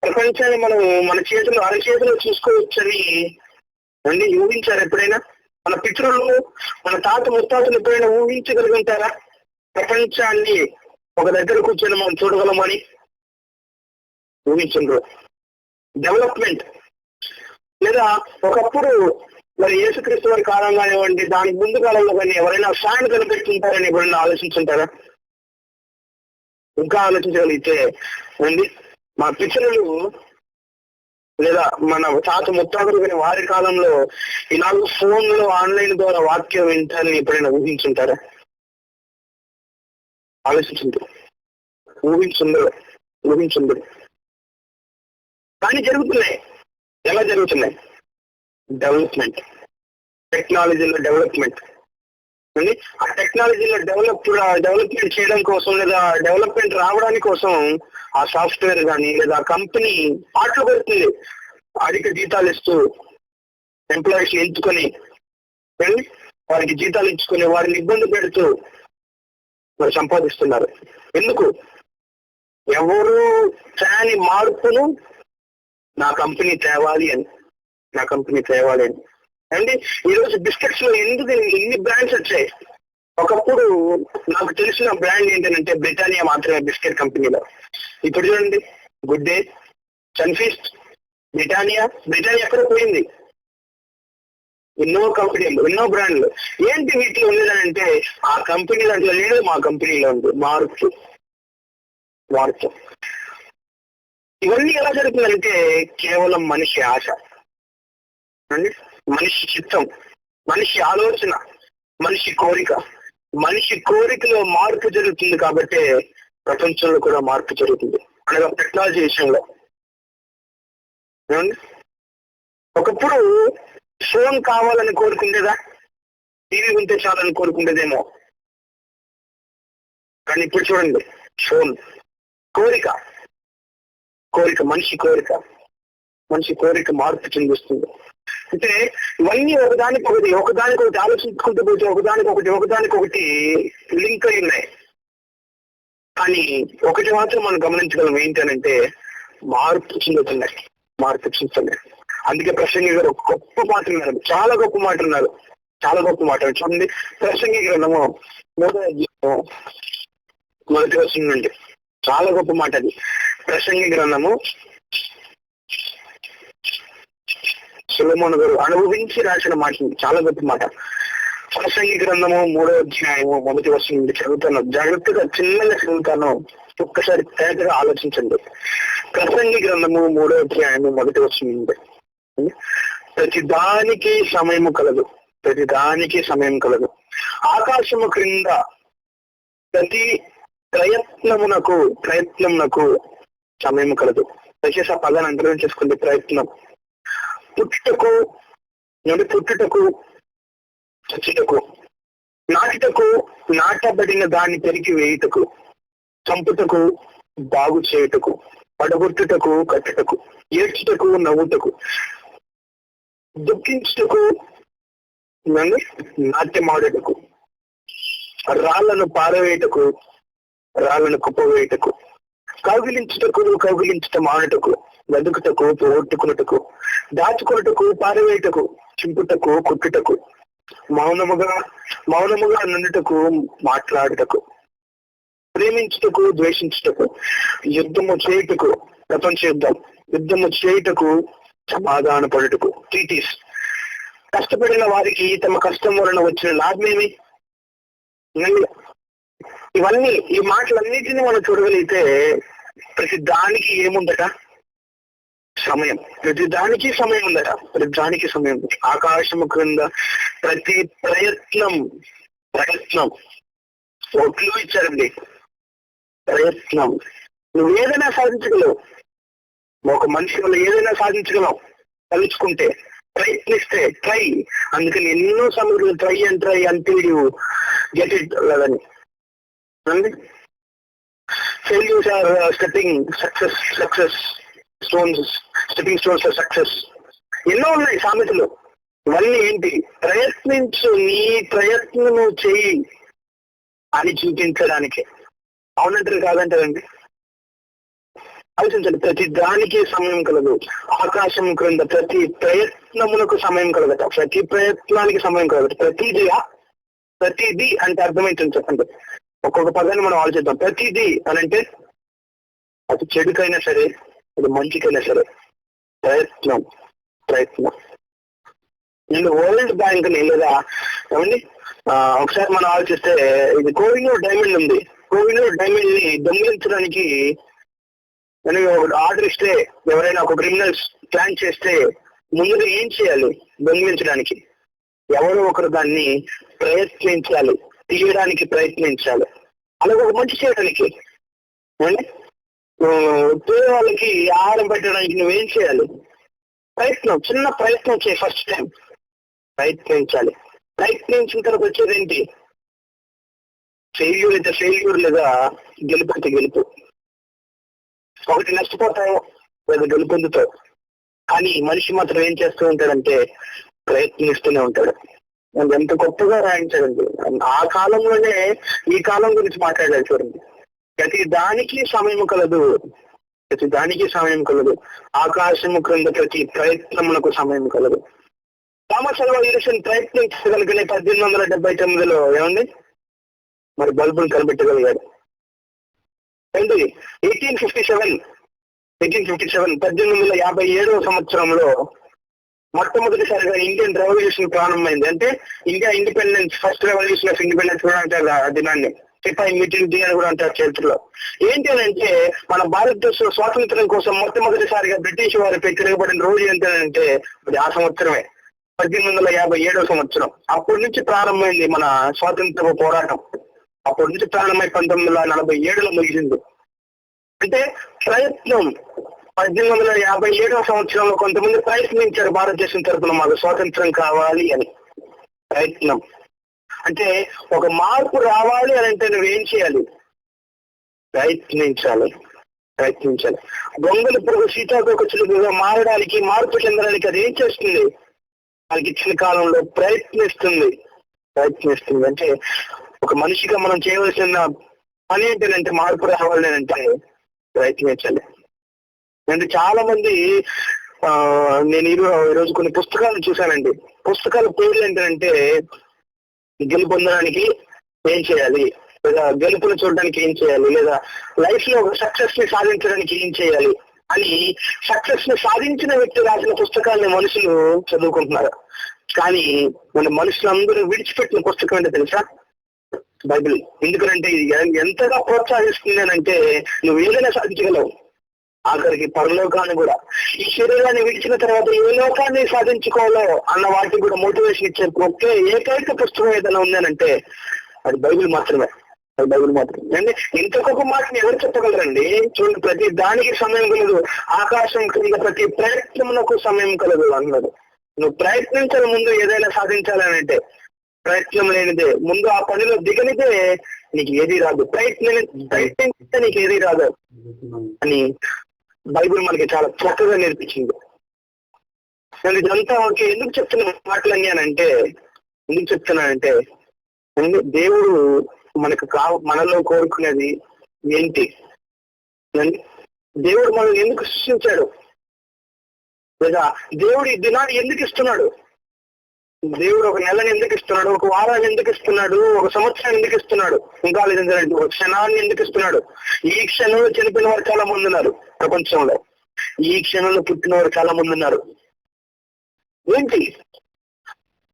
S2: ప్రపంచాన్ని మనం మన చేతులు అరచేతిలో చూసుకోవచ్చని అండి ఊహించారు ఎప్పుడైనా? మన పితృలు, మన తాత ముత్తాతలు ఎప్పుడైనా ఊహించగలుగుంటారా ప్రపంచాన్ని ఒక దగ్గర కూర్చొని మనం చూడగలమని? ఊహించరు. డెవలప్మెంట్ లేదా ఒకప్పుడు మరి యేసుక్రీస్తు వారి కాలం కానివ్వండి, దానికి ముందు కాలంలో కానీ ఎవరైనా ఫ్యాన్ కనిపెట్టుంటారని ఎవరైనా ఆలోచించుంటారా? ఇంకా ఆలోచించగలిగితే అండి మా పితరులు లేదా మన తాత ముత్తాతలు కానీ వారి కాలంలో ఇలాగ ఫోన్ లో ఆన్లైన్ ద్వారా వాక్యం వింటారని ఎప్పుడైనా ఊహించుంటారా? ఆలోచించుంటారు. ఊహించుండరు. కానీ జరుగుతున్నాయి. ఎలా జరుగుతున్నాయి? డెవలప్మెంట్, టెక్నాలజీలో డెవలప్మెంట్ అండి. ఆ టెక్నాలజీలో డెవలప్మెంట్ చేయడం కోసం లేదా డెవలప్మెంట్ రావడానికి కోసం ఆ సాఫ్ట్వేర్ కానీ లేదా కంపెనీ పాటలు పెడుతుంది. అధిక జీతాలు ఇస్తూ ఎంప్లాయీస్ ఎంచుకొని వారికి జీతాలు ఇచ్చుకొని వారిని ఇబ్బంది పెడుతూ మరి సంపాదిస్తున్నారు. ఎందుకు? ఎవరు కాని మార్పును నా కంపెనీ తేవాలి అని అండి. ఈరోజు బిస్కెట్స్ లో ఎందుకు ఎన్ని బ్రాండ్స్ వచ్చాయి? ఒకప్పుడు నాకు తెలిసిన బ్రాండ్ ఏంటంటే బ్రిటానియా మాత్రమే బిస్కెట్ కంపెనీలో. ఇప్పుడు చూడండి, గుడ్ డే, సన్ఫీస్ట్, బ్రిటానియా ఎక్కడ పోయింది? ఎన్నో కంపెనీలు, ఎన్నో బ్రాండ్లు. ఏంటి వీటిలో ఉండేదంటే ఆ కంపెనీ దాంట్లో లేదు, మా కంపెనీలో ఉంది. మార్పు. ఇవన్నీ ఎలా జరుగుతుందంటే కేవలం మనిషి ఆశ అండి, మనిషి చిత్తం, మనిషి ఆలోచన, మనిషి కోరికలో మార్పు జరుగుతుంది. కాబట్టి ప్రపంచంలో కూడా మార్పు జరుగుతుంది. అనగా టెక్నాలజీ విషయంలో ఒకప్పుడు ఫోన్ కావాలని కోరుకుండేదా? టీవీ ఉంటే చాలని కోరుకుండేదేమో. కానీ ఇప్పుడు చూడండి, ఫోన్ కోరిక, మనిషి కోరిక మార్పు చెందిస్తుంది. అంటే ఇవన్నీ ఒకదానికొకటి ఆలోచించుకుంటూ పోతే ఒకదానికొకటి లింక్ అయి ఉన్నాయి. కానీ ఒకటి మాత్రం మనం గమనించగలం, ఏంటనంటే మార్పు చెందుతున్నాయి. అందుకే ప్రసంగి గారు ఒక గొప్ప మాట ఉన్నారు, చాలా గొప్ప మాట చూడండి. ప్రసంగి గ్రంథము 1వ వచనం నుండి చాలా గొప్ప మాట అది. ప్రసంగి గ్రంథము సొలొమోను గారు అనుభవించి రాసిన మాట, చాలా గొప్ప మాట. ప్రసంగి గ్రంథము 3వ అధ్యాయము 1వ వచనం నుండి చదువుతాను. జాగ్రత్తగా చిన్నగా చదువుతాను, ఒక్కసారి తేటగా ఆలోచించండి. ప్రసంగి గ్రంథము 3వ అధ్యాయము 1వ వచనం నుండి. ప్రతిదానికి సమయము కలదు. ఆకాశము క్రింద ప్రతి ప్రయత్నమునకు సమయము కలదు. దయచేసి ఆ పదాన్ని అంతరం చేసుకుంటే ప్రయత్నం. పుట్టుటకు, చచ్చుటకు, నాటుటకు, నాటబడిన దాన్ని పెరిగి వేయుటకు, చంపుటకు, బాగు చేయుటకు, పడగొట్టుటకు, కట్టుటకు, ఏడ్చుటకు, నవ్వుటకు, దుఃఖించుటకు, నాట్యమాడుటకు, రాళ్లను పారవేయుటకు, రాళ్లను కుప్పవేయుటకు, కౌగిలించుట మానుటకు, వెదుకుటకు, పోగొట్టుకున్నటకు, దాచుకున్నటకు, పారవేయుటకు, చింపుటకు, కుట్టుటకు, మౌనముగా నుండుటకు, మాట్లాడుటకు, ప్రేమించుటకు, ద్వేషించుటకు, యుద్ధము చేయుటకు, ప్రపంచ యుద్ధము చేయుటకు, సమాధాన పడుటకు. ట్రీటీస్. కష్టపడిన వారికి తమ కష్టం వలన వచ్చిన లాభమేమి? ఇవన్నీ, ఈ మాటలన్నిటినీ మనం చూడగలిగితే ప్రతి దానికి ఏముందట? సమయం. ప్రతిదానికి సమయం ఉందట. ఆకాశము క్రింద ప్రతి ప్రయత్నం ప్రయత్నం. ఒట్లు ఇచ్చారండి, ప్రయత్నం. నువ్వు ఏదైనా సాధించగలవు, ఒక మనిషి వల్ల ఏదైనా సాధించగలవు తలుచుకుంటే, ప్రయత్నిస్తే. ట్రై. అందుకని ఎన్నో సమయంలో try and try until you get it లేదని. Failures are stepping stones for success. ఎన్నో ఉన్నాయి సామెతలు. ఇవన్నీ ఏంటి? ప్రయత్నించు, నీ ప్రయత్నం నువ్వు చెయ్యి అని చూపించడానికి. అవునంటారు కాదంటారండి? ఆలోచించండి. ప్రతి దానికి సమయం కలదు. ఆకాశం క్రింద ప్రతి ప్రయత్నమునకు సమయం కలగట, ప్రతి ప్రయత్నానికి సమయం కలగట. ప్రతిదీ అంటే అర్థమైంది చెప్పండి. ఒక్కొక్క పదాన్ని మనం ఆలోచిద్దాం. ప్రతిదీ అని అంటే అది చెడుకైనా సరే, అది మంచికైనా సరే, ప్రయత్నం. నేను వరల్డ్ బ్యాంక్ ని లేదా ఏమండి ఒకసారి మనం ఆలోచిస్తే, ఇది కోహినూర్ డైమండ్ ఉంది. కోహినూర్ డైమండ్ ని దొంగిలించడానికి ఆర్డర్ ఇస్తే, ఎవరైనా ఒక క్రిమినల్స్ ప్లాన్ చేస్తే ముందుగా ఏం చేయాలి? దొంగిలించడానికి ఎవరో ఒకరు దాన్ని ప్రయత్నించాలి, తీయడానికి ప్రయత్నించాలి. అలాగే ఒక మంచి చేయడానికి, వాళ్ళకి ఆహారం పెట్టడానికి నువ్వేం చేయాలి? ప్రయత్నం, చిన్న ప్రయత్నం చేయి. ఫస్ట్ టైం ప్రయత్నించాలి. ప్రయత్నించిన తర్వాత వచ్చేది ఏంటి? ఫెయిల్యూర్ అయితే ఫెయిల్యూర్, లేదా గెలుపు అయితే గెలుపు. ఒకటి నష్టపోతావు, లేదా గెలుపొందుతావు. కానీ మనిషి మాత్రం ఏం చేస్తూ ఉంటాడంటే ప్రయత్నిస్తూనే ఉంటాడు. ఎంత గొప్పగా రాయించాడండి. ఆ కాలంలోనే ఈ కాలం గురించి మాట్లాడాడు చూడండి. ప్రతి దానికి సమయం కలదు, ఆకాశము క్రింద ప్రతి ప్రయత్నములకు సమయం కలదు. థామస్ అల్వా ఎడిసన్ ప్రయత్నించగలిగిన 1879లో ఏమండి మరి బల్బులు కనిపెట్టగలిగాడు. 1857 1857 సంవత్సరంలో మొట్టమొదటిసారిగా ఇండియన్ రెవల్యూషన్ ప్రారంభమైంది. అంటే India independence, first revolution of independence కూడా అంటారు ఆ దినాన్ని. సిపాయి మీటింగ్ డే అని కూడా అంటారు చరిత్రలో. ఏంటి అని అంటే, మన భారతదేశం స్వాతంత్రం కోసం మొట్టమొదటిసారిగా బ్రిటిష్ వారిపై తిరగబడిన రోజు ఏంటంటే అది ఆ సంవత్సరమే, 1857 సంవత్సరం. అప్పటి నుంచి ప్రారంభమైంది మన స్వాతంత్ర పోరాటం. అప్పటి నుంచి ప్రారంభమై 1947లో ముగిసింది. అంటే ప్రయత్నం. 1857 సంవత్సరంలో కొంతమంది ప్రయత్నించారు భారతదేశం తరఫున మాకు స్వాతంత్రం కావాలి అని. ప్రయత్నం అంటే ఒక మార్పు రావాలి అని అంటే నువ్వేం చేయాలి? ప్రయత్నించాలి. గొంగళి పురుగు సీతాకోక చిలుకగా మారడానికి, మార్పు చెందడానికి అది ఏం చేస్తుంది? మనకి ఇచ్చిన కాలంలో ప్రయత్నిస్తుంది. అంటే ఒక మనిషిగా మనం చేయవలసిన పని ఏంటంటే మార్పు రావాలి అంటే ప్రయత్నించాలి. అంటే చాలా మంది నేను ఈరోజు కొన్ని పుస్తకాలు చూశానండి. పుస్తకాల పేర్లు ఏంటంటే గెలుపొందడానికి ఏం చేయాలి, లేదా గెలుపును చూడడానికి ఏం చేయాలి, లేదా లైఫ్ లో ఒక సక్సెస్ ని సాధించడానికి ఏం చేయాలి అని సక్సెస్ ని సాధించిన వ్యక్తి రాసిన పుస్తకాలని మనుషులు చదువుకుంటున్నారు. కానీ మన మనుషులందరూ విడిచిపెట్టిన పుస్తకం ఏంటో తెలుసా? బైబిల్. ఎందుకంటే ఇది ఎంతగా ప్రోత్సహిస్తుంది అని అంటే నువ్వు ఏదైనా సాధించగలవు, ఆఖరికి పరలోకాన్ని కూడా. ఈ శరీరాన్ని విడిచిన తర్వాత ఏ లోకాన్ని సాధించుకోవాలో అన్న వాటికి కూడా మోటివేషన్ ఇచ్చే ఒకే ఏకైక పుస్తకం ఏదైనా ఉందనంటే అది బైబిల్ మాత్రమే. అంటే ఇంత గొప్ప మాటని ఎవరు చెప్పగలరండి? చూడండి, ప్రతి దానికి సమయం కలదు, ఆకాశం కింద ప్రతి ప్రయత్నమునకు సమయం కలదు అన్నాడు. నువ్వు ప్రయత్నించాలి ముందు ఏదైనా సాధించాలని అంటే. ప్రయత్నం లేనిదే, ముందు ఆ పనిలో దిగనిదే నీకు ఏది రాదు. ప్రయత్నించితే నీకు ఏది రాదు అని బైబిల్ మనకి చాలా చక్కగా నేర్పించింది. నేను ఇదంతా ఓకే ఎందుకు మాటలన్నీ అని అంటే, ఎందుకు చెప్తున్నానంటే దేవుడు మనలో కోరుకునేది ఏంటి? దేవుడు మనల్ని ఎందుకు సృష్టించాడు, లేదా దేవుడు ఈ దినాన్ని ఎందుకు ఇస్తున్నాడు? దేవుడు ఒక నెలని ఎందుకు ఇస్తున్నాడు? ఒక వారాన్ని ఎందుకు ఇస్తున్నాడు? ఒక సంవత్సరాన్ని ఎందుకు ఇస్తున్నాడు? ఇంకా లేదంటే ఒక క్షణాన్ని ఎందుకు ఇస్తున్నాడు? ఈ క్షణంలో చనిపోయిన వారు చాలా మంది ఉన్నారు ప్రపంచంలో. ఈ క్షణంలో పుట్టిన వారు చాలా మంది ఉన్నారు. ఏంటి?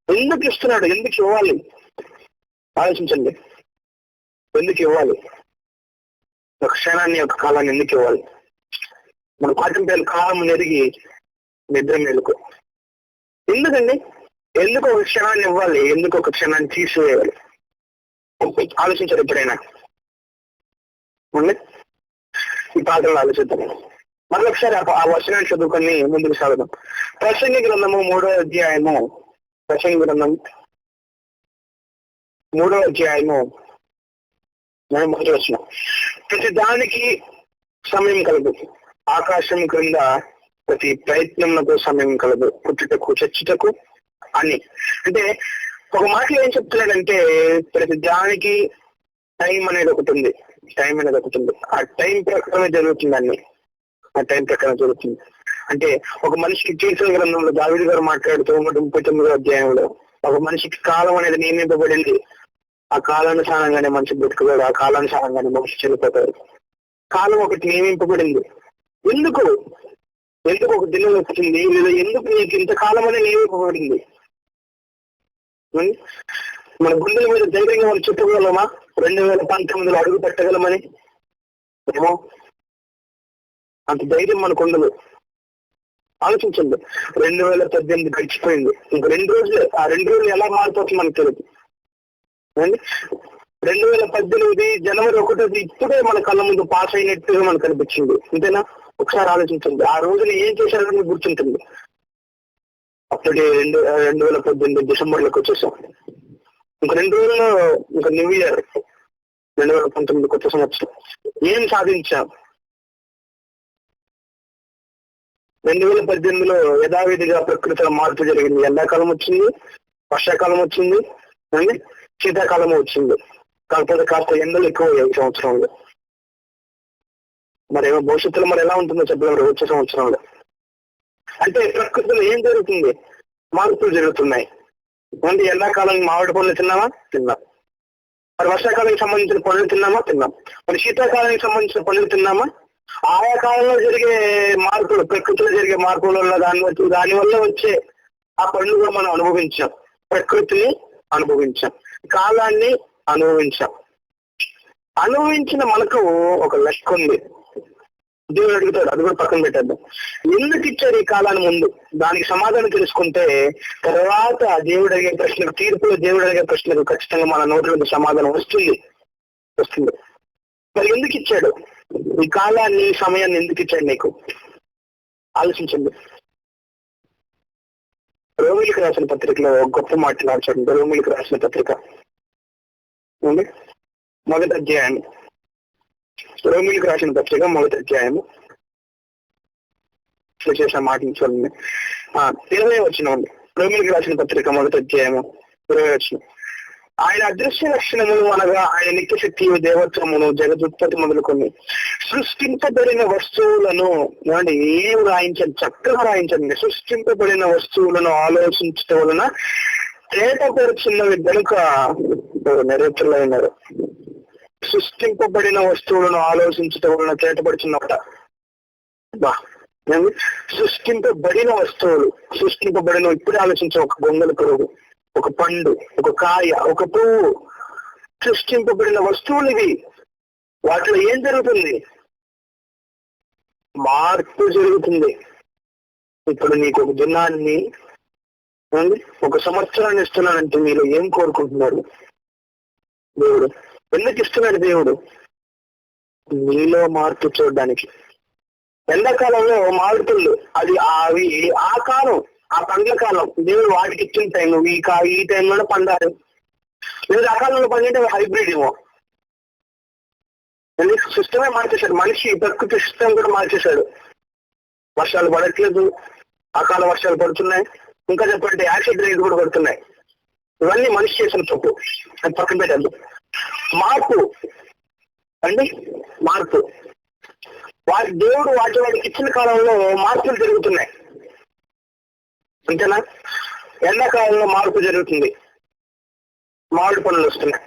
S2: ఎందుకు ఇస్తున్నాడు? ఎందుకు ఇవ్వాలి? ఆలోచించండి. ఎందుకు ఇవ్వాలి? ఒక క్షణాన్ని, ఒక కాలాన్ని ఎందుకు ఇవ్వాలి? మన పాఠం పేరు కాలం నెరిగి నిద్ర మేలుకు. ఎందుకండి? ఎందుకు ఒక క్షణాన్ని ఇవ్వాలి? ఎందుకు ఒక క్షణాన్ని తీసివేయాలి? ఆలోచించారు ఎప్పుడైనా? ఈ పాటలు ఆలోచిద్దాం. మరొకసారి ఆ వచనాన్ని చదువుకొని ముందుకు సాగుదాం. ప్రసంగి గ్రంథము 3వ అధ్యాయము, ప్రసంగి గ్రంథం 3వ అధ్యాయము మొదటి వచనం. ప్రతి దానికి సమయం కలదు, ఆకాశం క్రింద ప్రతి ప్రయత్నంకు సమయం కలదు, పుట్టుటకు చచ్చుటకు అని. అంటే ఒక మాటలో ఏం చెప్తున్నాడంటే, ప్రతి దానికి టైం అనేది ఒకటి ఉంది, టైం అనేది ఒకటి ఉంది. ఆ టైం ప్రకారమే జరుగుతుంది అన్ని, ఆ టైం ప్రకారం జరుగుతుంది. అంటే ఒక మనిషికి కీర్తన గ్రంథంలో దావీదు గారు మాట్లాడుతూ 39వ అధ్యాయంలో ఒక మనిషికి కాలం అనేది నియమింపబడింది. ఆ కాలానుసారంగానే మనిషి బ్రతుకుతాడు, ఆ కాలానుసారంగానే మనిషి చనిపోతాడు. కాలం ఒకటి నియమింపబడింది. ఎందుకు ఒక దినం వచ్చింది, లేదా ఎందుకు నీకు ఇంతకాలం అనేది నియమింపబడింది? మన గుండెల మీద ధైర్యంగా మనం చెప్పగలమా 2019లో అడుగు పెట్టగలమని? ఏమో, అంత ధైర్యం మనకు ఉండదు. ఆలోచించండి, 2018 గడిచిపోయింది, ఇంక 2 రోజులే. ఆ 2 రోజులు ఎలా మారిపోతుంది మనకు తెలియదు. 2018 జనవరి 1 ఇప్పుడే మన కళ్ళ ముందు పాస్ అయినట్టుగా మనకు అనిపించింది, అంతేనా? ఒకసారి ఆలోచించండి, ఆ రోజులు ఏం చేశారని మీకు గుర్తుంటుంది. అప్పుడే 2018 డిసెంబర్లోకి వచ్చేసాం. ఇంక 2 రోజుల్లో ఇంకా న్యూ ఇయర్ 2019 కొత్త సంవత్సరం. ఏం సాధించాం? 2018లో యథావిధిగా ప్రకృతిలో మార్పు జరిగింది. ఎండాకాలం వచ్చింది, వర్షాకాలం వచ్చింది, శీతాకాలం వచ్చింది. కాకపోతే కాస్త ఎండలు ఎక్కువ ఈ సంవత్సరంలో. మరేమో భవిష్యత్తులో మరి ఎలా ఉంటుందో చెప్పలేము వచ్చే సంవత్సరంలో. అంటే ప్రకృతిలో ఏం జరుగుతుంది? మార్పులు జరుగుతున్నాయి. అంటే ఎండాకాలం మామిడి పనులు తిన్నాం. మరి వర్షాకాలానికి సంబంధించిన పనులు తిన్నాం. మరి శీతాకాలానికి సంబంధించిన పనులు తిన్నామా? ఆయా కాలంలో జరిగే మార్పులు, ప్రకృతిలో జరిగే మార్పుల వల్ల దాని వల్ల వచ్చే ఆ పనులు కూడా మనం అనుభవించాం. ప్రకృతిని అనుభవించాం, కాలాన్ని అనుభవించిన మనకు ఒక లెక్క ఉంది. దేవుడు అడుగుతాడు, అది కూడా పక్కన పెట్టేద్దాం. ఎందుకు ఇచ్చారు ఈ కాలాన్ని ముందు? దానికి సమాధానం తెలుసుకుంటే తర్వాత దేవుడు అడిగే ప్రశ్నకు, తీర్పులో దేవుడు అడిగే ప్రశ్నకు ఖచ్చితంగా మన నోటి సమాధానం వస్తుంది. మరి ఎందుకు ఇచ్చాడు ఈ కాలాన్ని, సమయాన్ని ఎందుకు ఇచ్చాడు నీకు? ఆలోచించండి. రోమిలికి రాసిన పత్రికలో గొప్ప మాట్లాడాడు. రోమిలికి రాసిన పత్రిక మొదటి అధ్యాయం, రోమిలికి రాసిన పత్రిక మొదటి అధ్యాయము చేసిన మాటలు చూడండి. 20వ వచనం, రోమిలికి రాసిన పత్రిక మొదటి అధ్యాయము 20వ వచనం. ఆయన అదృశ్య లక్షణములు అనగా ఆయన నిత్య శక్తియు, దేవత్వమును, జగదుత్పత్తి మొదలుకొని సృష్టింపబడిన వస్తువులను ఏం రాయించండి, చక్కగా రాయించండి. సృష్టింపబడిన వస్తువులను ఆలోచించటం వలన తేటపరుచున్నవి గనుక నెరవేర్చలేనారు. సృష్టింపబడిన వస్తువులను ఆలోచించటం వలన తేటపడుచున్నట. సృష్టింపబడిన వస్తువులు, ఇప్పుడే ఆలోచించాం. ఒక గొంగళి పురుగు, ఒక పండు, ఒక కాయ, ఒక పువ్వు, సృష్టింపబడిన వస్తువులు ఇవి. వాటిలో ఏం జరుగుతుంది? మార్పు జరుగుతుంది. ఇప్పుడు నీకు ఒక దినాన్ని, ఒక సంవత్సరాన్ని ఇస్తున్నానంటే మీరు ఏం కోరుకుంటున్నారు? దేవుడు ఎందుకు ఇస్తున్నాడు? దేవుడు నీలో మార్పు చూడడానికి. ఎండాకాలంలో మామిడి పళ్ళు, అవి ఆ కాలం, ఆ పండ్ల కాలం. దేవుడు వాటికి ఇచ్చిన టైం, ఈ టైంలోనే పండాలి. లేదా ఆ కాలంలో పండింటే హైబ్రిడ్ ఏమో. సిస్టమే మార్చేశాడు మనిషి, ప్రకృతి సిస్టమ్ కూడా మార్చేశాడు. వర్షాలు పడట్లేదు, అకాల వర్షాలు పడుతున్నాయి, ఇంకా చెప్పంటే యాసిడ్ రైలు కూడా పడుతున్నాయి. ఇవన్నీ మనిషి చేసిన తప్పు, అది పక్కన పెట్టద్దు. మార్పు దేవుడు వాటికి ఇచ్చిన కాలంలో మార్పులు జరుగుతున్నాయి, అంతేనా? ఎండాకాలంలో మార్పు జరుగుతుంది, మామిడి పనులు వస్తున్నాయి.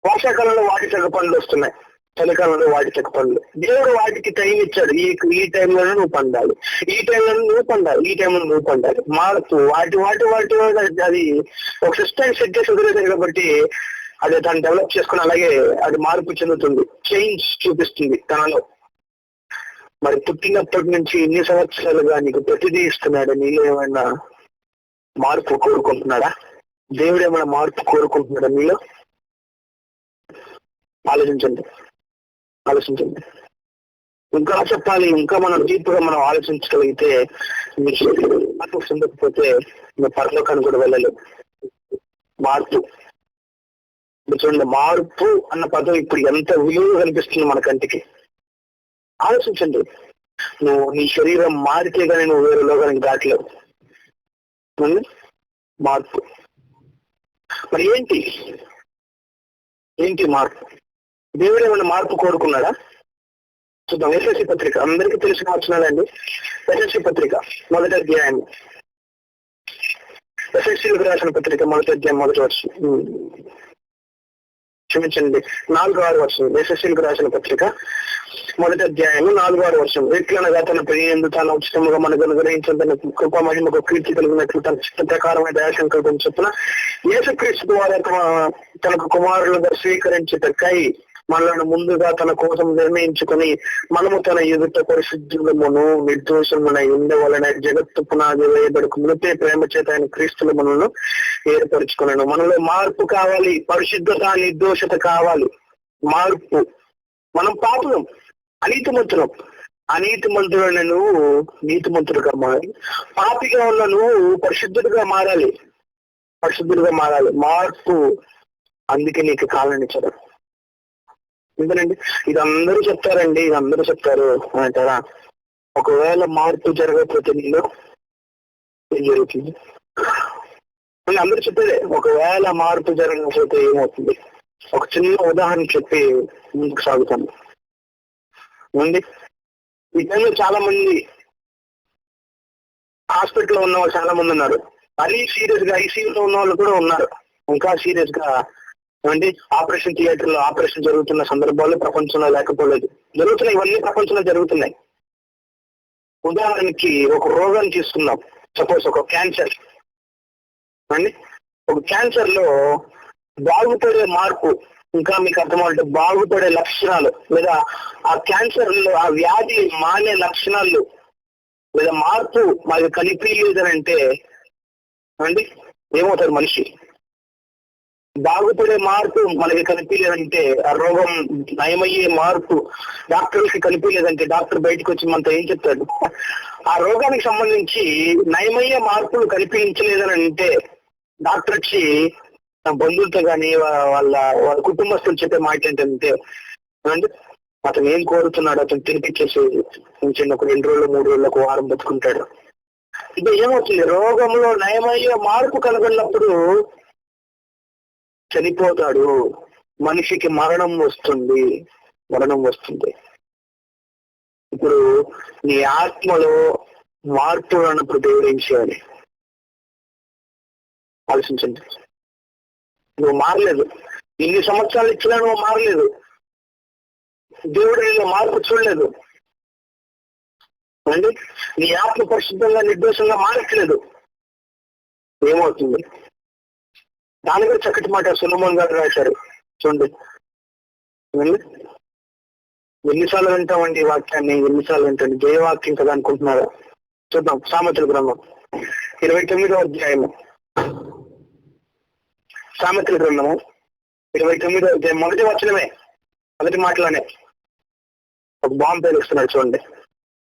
S2: వర్షాకాలంలో వాటి చెక్క పనులు వస్తున్నాయి, చలికాలంలో వాటి చెక్క పనులు. దేవుడు వాటికి టైం ఇచ్చాడు. ఈ టైంలోనే నువ్వు పండాలి, ఈ టైంలోనే నువ్వు పండాలి, ఈ టైంలో నువ్వు పండాలి. మార్పు వాటి అది ఒక సిస్టమ్ సెట్ చేసి వదిలేసారు కాబట్టి అది దాన్ని డెవలప్ చేసుకుని అలాగే అది మార్పు చెందుతుంది, చేంజ్ చూపిస్తుంది తనలో. మరి పుట్టినప్పటి నుంచి ఇన్ని సంవత్సరాలుగా నీకు ప్రతిదీ ఇస్తున్నాడు. నీలో ఏమైనా మార్పు కోరుకుంటున్నాడా? దేవుడు ఏమైనా మార్పు కోరుకుంటున్నాడా నీలో? ఆలోచించండి. ఇంకా చెప్పాలి, ఇంకా మనం డీప్గా మనం ఆలోచించగలిగితే మీకు మార్పు చెందకపోతే మీ పరలోకానికి కూడా వెళ్ళలేదు. మార్పు చూడండి, మార్పు అన్న పదం ఇప్పుడు ఎంత విలువ కనిపిస్తుంది మన కంటికి. ఆలోచించండి, నువ్వు నీ శరీరం మారితే గానీ నువ్వు వేరే లోకానికి దాటలేవు. మార్పు మరి ఏంటి మార్పు? దేవుడు ఏమైనా మార్పు కోరుకున్నాడా? చూద్దాం. ఎస్ఎస్సి పత్రిక అందరికీ తెలిసిన వచనాలండి. ఎస్ఎస్సి పత్రిక 1వ అధ్యాయం, ఎస్ఎస్సీలకు రాసిన పత్రిక 1వ అధ్యాయం 1వ వచనం, క్షమించండి 4-6 వచనం. ఎస్ఎస్సీలకు రాసిన పత్రిక 1వ అధ్యాయం 4-6 వచనం. ఎట్లనగా తన ప్రియందు తాను ఉచితముగా మనకు అనుగ్రహించిన తన కృప మహిమకు కీర్తి కలిగినట్లు తన చిత్త ప్రకారమైన దయాశంకల్పం చొప్పున యేసుక్రీస్తు ద్వారా తనకు కుమారులుగా స్వీకరించుటకై మనలను ముందుగా తన కోసం నిర్ణయించుకుని మనము తన ఎదుట పరిశుద్ధులమును నిర్దోషమున ఉండవలన జగత్తు పునాది వేయబడకు మునిపే ప్రేమ చేత ఆయన క్రీస్తులు మనను ఏర్పరచుకున్నాను. మనలో మార్పు కావాలి, పరిశుద్ధత, నిర్దోషత కావాలి, మార్పు. మనం పాపులం, అనీతిమంతులను నువ్వు నీతిమంతుడుగా మారాలి. పాపిగా ఉన్న నువ్వు పరిశుద్ధుడిగా మారాలి. మార్పు. అందుకే నీకు కాలనిచ్చారు. ఎందుకండి ఇది అందరూ చెప్తారు అంటారా? ఒకవేళ మార్పు జరగకపోతే నీలో ఏం జరుగుతుంది? అందరూ చెప్పేదే, ఒకవేళ మార్పు జరగకపోతే ఏమవుతుంది? ఒక చిన్న ఉదాహరణ చెప్పి ముందుకు సాగుతాను. ఈ టైంలో చాలా మంది హాస్పిటల్లో ఉన్న వాళ్ళు చాలా మంది ఉన్నారు. మరీ సీరియస్ గా ఐసీయూలో ఉన్న వాళ్ళు కూడా ఉన్నారు. ఇంకా సీరియస్ గా ఆపరేషన్ థియేటర్ లో ఆపరేషన్ జరుగుతున్న సందర్భాలు ప్రపంచంలో లేకపోలేదు. జరుగుతున్నాయి, ఇవన్నీ ప్రపంచంలో జరుగుతున్నాయి. ఉదాహరణకి ఒక రోగాన్ని తీసుకుందాం. సపోజ్ ఒక క్యాన్సర్ ఒక క్యాన్సర్ లో బాగుపడే మార్పు, ఇంకా మీకు అర్థమంటే బాగుపడే లక్షణాలు, లేదా ఆ క్యాన్సర్ లో ఆ వ్యాధి మానే లక్షణాలు లేదా మార్పు మనకి కనిపించలేదనంటే ఏమవుతారు మనిషి? బాగుపడే మార్పు మనకి కనిపించలేదంటే, ఆ రోగం నయమయ్యే మార్పు డాక్టర్కి కనిపించలేదంటే డాక్టర్ బయటకు వచ్చి మనతో ఏం చెప్తాడు? ఆ రోగానికి సంబంధించి నయమయ్యే మార్పులు కనిపించలేదని అంటే డాక్టర్ వచ్చి బంధువులతో కానీ వాళ్ళ కుటుంబస్తులు చెప్పే మాట ఏంటంటే, అతను ఏం కోరుతున్నాడు, అతను తినిపించేసి ఉంచండి, ఒక 2 రోజులు 3 రోజులు, ఒక వారం బతుకుంటాడు. ఇది ఏమవుతుంది? రోగంలో నయమయ్యే మార్పు కనబడినప్పుడు చనిపోతాడు. మనిషికి మరణం వస్తుంది. ఇప్పుడు నీ ఆత్మలో మార్పు అన్నప్పుడు దేవుడు ఏం చేయాలి? ఆలోచించండి. నువ్వు మారలేదు, ఇన్ని సంవత్సరాలు ఇచ్చినా నువ్వు మారలేదు. దేవుడు నీలో మార్పు చూడలేదు. నీ ఆత్మ పరిశుద్ధంగా నిర్దోషంగా మారట్లేదు. ఏమవుతుంది? దాని కూడా చక్కటి మాట సొలొమోన్ గారు రాశారు. చూడండి, ఎన్నిసార్లు వింటామండి ఈ వాక్యాన్ని, ఎన్నిసార్లు వింటండి? జయవాక్యం కదా అనుకుంటున్నారా? చూద్దాం. సామెతల గ్రంథం 29వ అధ్యాయము, సామెతల గ్రంథము 29వ అధ్యాయం 1వ వచనమే, మొదటి మాటలోనే ఒక బాంబు పేలుస్తున్నాడు. చూడండి,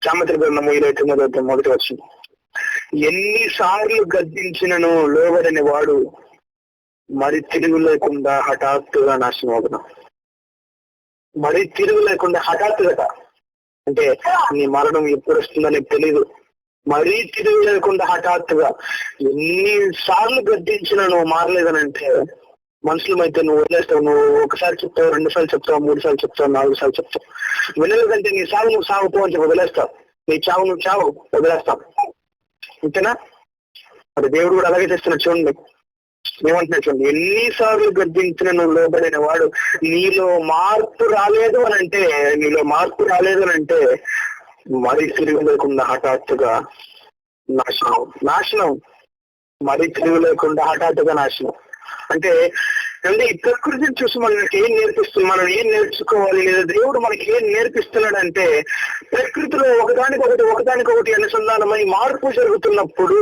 S2: సామెతల గ్రంథము 29వ అధ్యాయం 1వ వచనం. ఎన్నిసార్లు గద్దించినను లోబడని వాడు మరి తిరుగు లేకుండా హఠాత్తుగా నాశనం అవుతున్నా. మరి తిరుగు లేకుండా హఠాత్తుగా అంటే నీ మరణం ఎప్పుడు వస్తుందని తెలియదు. మరీ తిరుగు లేకుండా హఠాత్తుగా ఎన్నిసార్లు గద్దించినా నువ్వు మారలేదనంటే మనుషులమైతే నువ్వు వదిలేస్తావు. నువ్వు ఒకసారి చెప్తావు, 2 సార్లు చెప్తావు, 3 సార్లు చెప్తావు, 4 సార్లు చెప్తావు. వినలేదంటే నీ సాగు నువ్వు సాగుపో అని చెప్పి వదిలేస్తావు. నీ చావు నువ్వు చావు వదిలేస్తావు. అంతేనా? మరి దేవుడు కూడా అలాగే చేస్తున్నాడు. చూడండి ఏమంటున్నాడు, చూడండి. ఎన్నిసార్లు గద్దించిన నువ్వు లోబడిన వాడు నీలో మార్పు రాలేదు అని అంటే మరి తిరిగి లేకుండా హఠాత్తుగా నాశనం. మరి తిరిగి లేకుండా హఠాత్తుగా నాశనం. అంటే ఈ ప్రకృతిని చూసి మనకి ఏం నేర్పిస్తుంది, మనం ఏం నేర్చుకోవాలి, లేదా దేవుడు మనకి ఏం నేర్పిస్తున్నాడంటే ప్రకృతిలో ఒకదానికొకటి అనుసంధానమై మార్పు జరుగుతున్నప్పుడు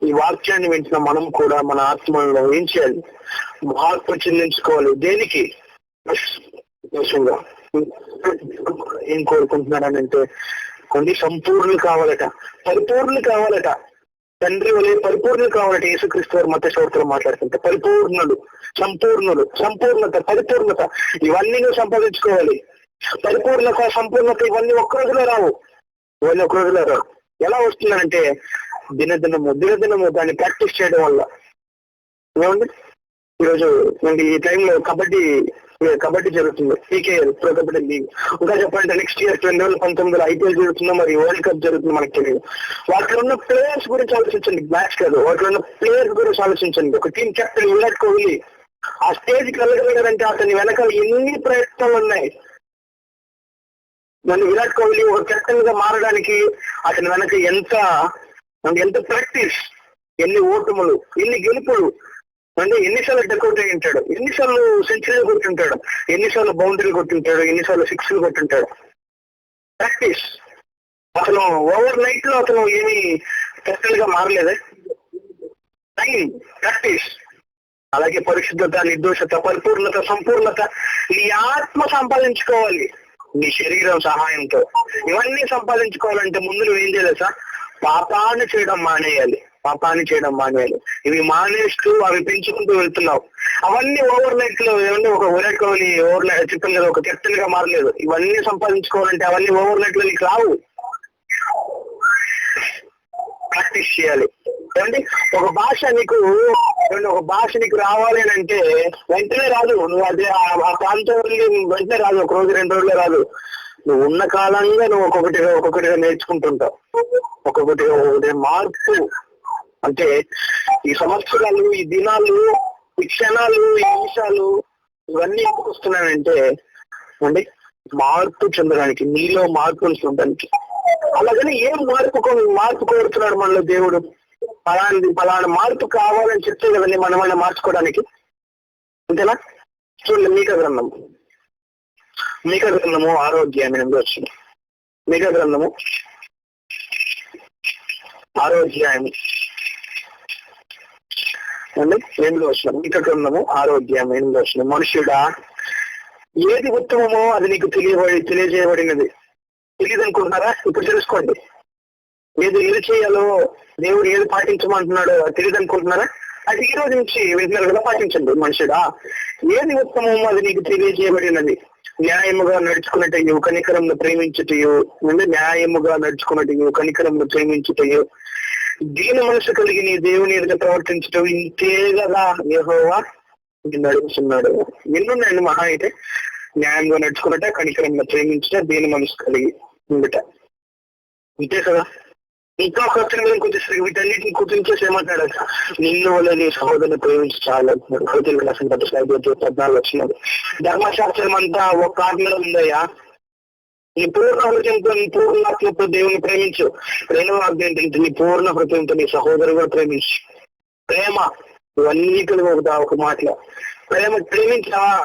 S2: ఈ వాక్యాన్ని వింటున్న మనం కూడా మన ఆత్మలో ఏం చేయాలి? మార్పు చెందించుకోవాలి. దేనికి? ఏం కోరుకుంటున్నారనంటే కొన్ని సంపూర్ణులు కావాలట, పరిపూర్ణులు కావాలట, తండ్రి వలె పరిపూర్ణులు కావాలట. యేసుక్రీస్తు వారు మత్తయి సువార్తలో మాట్లాడుతుంటే పరిపూర్ణులు, సంపూర్ణులు, సంపూర్ణత, పరిపూర్ణత ఇవన్నీ నువ్వు సంపాదించుకోవాలి. పరిపూర్ణత, సంపూర్ణత ఇవన్నీ ఒక్క రోజులో రావు. ఇవన్నీ ఒక్క రోజులో రావు. ఎలా వస్తుందంటే దినదినము దాన్ని ప్రాక్టీస్ చేయడం వల్ల. ఏమండి, ఈరోజు మనకి ఈ టైంలో కబడ్డీ జరుగుతుంది, పీకేఎల్ ప్రో కబడ్డీ లీగ్. ఇంకా చెప్పాలంటే నెక్స్ట్ ఇయర్ 2019 IPL జరుగుతుందో మరి వరల్డ్ కప్ జరుగుతుందో మనకు తెలియదు. వాటిలో ఉన్న ప్లేయర్స్ గురించి ఆలోచించండి, మ్యాచ్ కాదు, వాటిలో ఉన్న ప్లేయర్స్ గురించి ఆలోచించండి. ఒక టీం కెప్టెన్ విరాట్ కోహ్లీ ఆ స్టేజ్కి వెళ్ళగలిగారంటే అతని వెనకాల ఎన్ని ప్రయత్నాలు ఉన్నాయి. నన్ను విరాట్ కోహ్లీ ఒక కెప్టెన్ గా మారడానికి అతని వెనక ఎంత ప్రాక్టీస్, ఎన్ని ఓటములు, ఎన్ని గెలుపులు, అంటే ఎన్నిసార్లు డకౌట్ అయి ఉంటాడు, ఎన్నిసార్లు సెంచరీలు కొట్టుంటాడు, ఎన్నిసార్లు బౌండరీలు కొట్టుంటాడు, ఎన్నిసార్లు సిక్స్లు కొట్టుంటాడు. ప్రాక్టీస్. అసలు ఓవర్ నైట్ లో అతను ఏమి కెప్టెన్ గా మారలేదే. Time, practice. అలాగే పరిశుద్ధత, నిర్దోషత, పరిపూర్ణత, సంపూర్ణత నీ ఆత్మ సంపాదించుకోవాలి నీ శరీరం సహాయంతో. ఇవన్నీ సంపాదించుకోవాలంటే ముందు నువ్వు ఏం చేయాలి సార్? పాపాన్ని చేయడం మానేయాలి. ఇవి మానేస్తూ అవి పెంచుకుంటూ వెళ్తున్నావు. అవన్నీ ఓవర్ నైట్ లో ఏమన్నా ఒక విరాట్ కోహ్లీ ఓవర్ నైట్ చెప్పాను కదా, ఒక కెప్టెన్ గా మారలేదు. ఇవన్నీ సంపాదించుకోవాలంటే అవన్నీ ఓవర్ నైట్ లో నీకు రావు. ప్రాక్టీస్ చేయాలి. ఏమండి, ఒక భాష నీకు రావాలి అని అంటే వెంటనే రాదు. నువ్వు అదే ఆ ప్రాంతం వెంటనే రాదు, ఒక రోజు 2 రోజులే రాదు. నువ్వు ఉన్న కాలంగా నువ్వు ఒక్కొక్కటిగా నేర్చుకుంటుంటావు. ఒక్కొక్కటి మార్పు. అంటే ఈ సంవత్సరాలు, ఈ దినాలు, ఈ క్షణాలు, ఈ నిమిషాలు ఇవన్నీ ఎందుకు వస్తున్నాయంటే అండి మార్పు చెందడానికి, నీలో మార్పులు చూడడానికి. అలాగని ఏం మార్పు కోరుతున్నాడు మనలో దేవుడు? పలానా మార్పు కావాలని చెప్తే కదండి మనమైనా మార్చుకోవడానికి. అంతేనా? చూడండి, మీకా గ్రంథము 6వ అధ్యాయం వచ్చింది. మీకా గ్రంథము 6వ అధ్యాయం అండి 8వ వచనం. మీకా గ్రంథము 6వ అధ్యాయం 8వ వచనం. మనుష్యుడా, ఏది ఉత్తమమో అది నీకు తెలియజేయబడినది. తెలియదు అనుకుంటున్నారా? ఇప్పుడు తెలుసుకోండి. ఏది చేయాలో, దేవుడు ఏది పాటించమంటున్నాడో తెలియదు అనుకుంటున్నారా? అది ఈ రోజు నుంచి వింటున్నారు కదా, పాటించండి. మనుషుడా, ఏది ఉత్తమమో అది నీకు తెలియజేయబడినది. న్యాయముగా నడుచుకున్నట్టు కనికరంను ప్రేమించుటయు, న్యాయముగా నడుచుకున్నట్టు కనికరంను ప్రేమించుటయు, దీని మనసు కలిగి నీ దేవుని ఎదుట ప్రవర్తించటం, ఇంతే కదా యెహోవా నడుస్తున్నాడు. ఎన్నున్నాయండి మహా అయితే? న్యాయంగా నడుచుకున్నట, కనికరంగా ప్రేమించుట, దీని మనసు కలిగి ఉండట. ఇంతే కదా. ఇంకా కొత్త కొంచెం వీటన్నిటిని కుదించేసి ఏమంటాడు? నిన్ను వల్ల నీ సహోదరుని ప్రేమించి చాలా అంటున్నాడు. 14 వచ్చినాడు. ధర్మశాస్త్రం అంతా ఒక ఆజ్ఞలో ఉందయ్యా. నీ పూర్ణ హృదయంతో, నీ పూర్ణాత్మతో దేవుని ప్రేమించు. రెండవ ఆజ్ఞ ఏంటంటే నీ పూర్ణ హృదయంతో నీ సహోదరు కూడా ప్రేమించు. ప్రేమ ఇవన్నీ కలిగి ఒక మాటలో ప్రేమించావా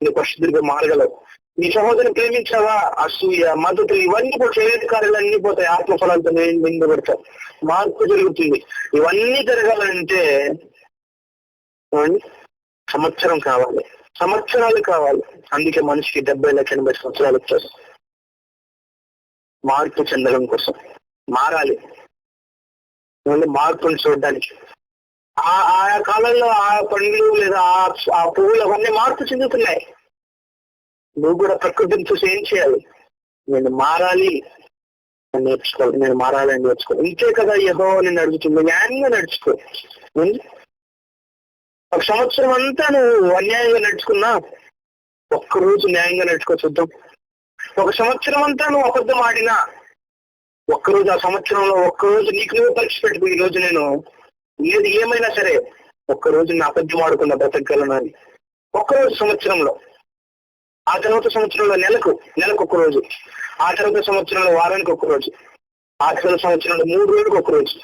S2: నీ పరిశుద్ధుడిగా మారగలవు. నీ సహోదరుని ప్రేమించావా అసూయ, మద్దతు ఇవన్నీ కూడా శరీర కార్యాలు అన్ని పోతాయి. ఆత్మఫలాలతో నిందబడతావు. మార్పు జరుగుతుంది. ఇవన్నీ జరగాలంటే సంవత్సరాలు కావాలి. అందుకే మనిషికి 70 లక్షల 80 సంవత్సరాలు వచ్చారు. మార్పు చెందడం కోసం మారాలి. మార్పుని చూడడానికి ఆయా కాలంలో ఆ పండ్లు లేదా ఆ పువ్వులు అవన్నీ మార్పు చెందుతున్నాయి. నువ్వు కూడా ప్రకృతిని చూసి ఏం చేయాలి? నేను మారాలి అని నేర్చుకోవాలి. ఇంకే కదా యెహోవా నిన్ను అడుగుతుంది. న్యాయంగా నడుచుకో. ఒక సంవత్సరం అంతా నువ్వు అన్యాయంగా నడుచుకున్నా, ఒక్కరోజు న్యాయంగా నడుచుకో చూద్దాం. ఒక సంవత్సరం అంతా నువ్వు అబద్ధం ఆడినా, ఒక్కరోజు ఆ సంవత్సరంలో ఒక్కరోజు నీకు నువ్వు పరీక్ష పెట్టుకో. ఈ రోజు నేను ఏమైనా సరే ఒక్కరోజు నా అబద్ధం ఆడుకున్న బ్రతకగలను అని. ఒక్కరోజు సంవత్సరంలో. ఆ తర్వాత సంవత్సరంలో నెలకు ఒక రోజు. ఆ తర్వాత సంవత్సరంలో వారానికి ఒక రోజు. ఆ తర్వాత సంవత్సరంలో 3 రోజులకు ఒక రోజు.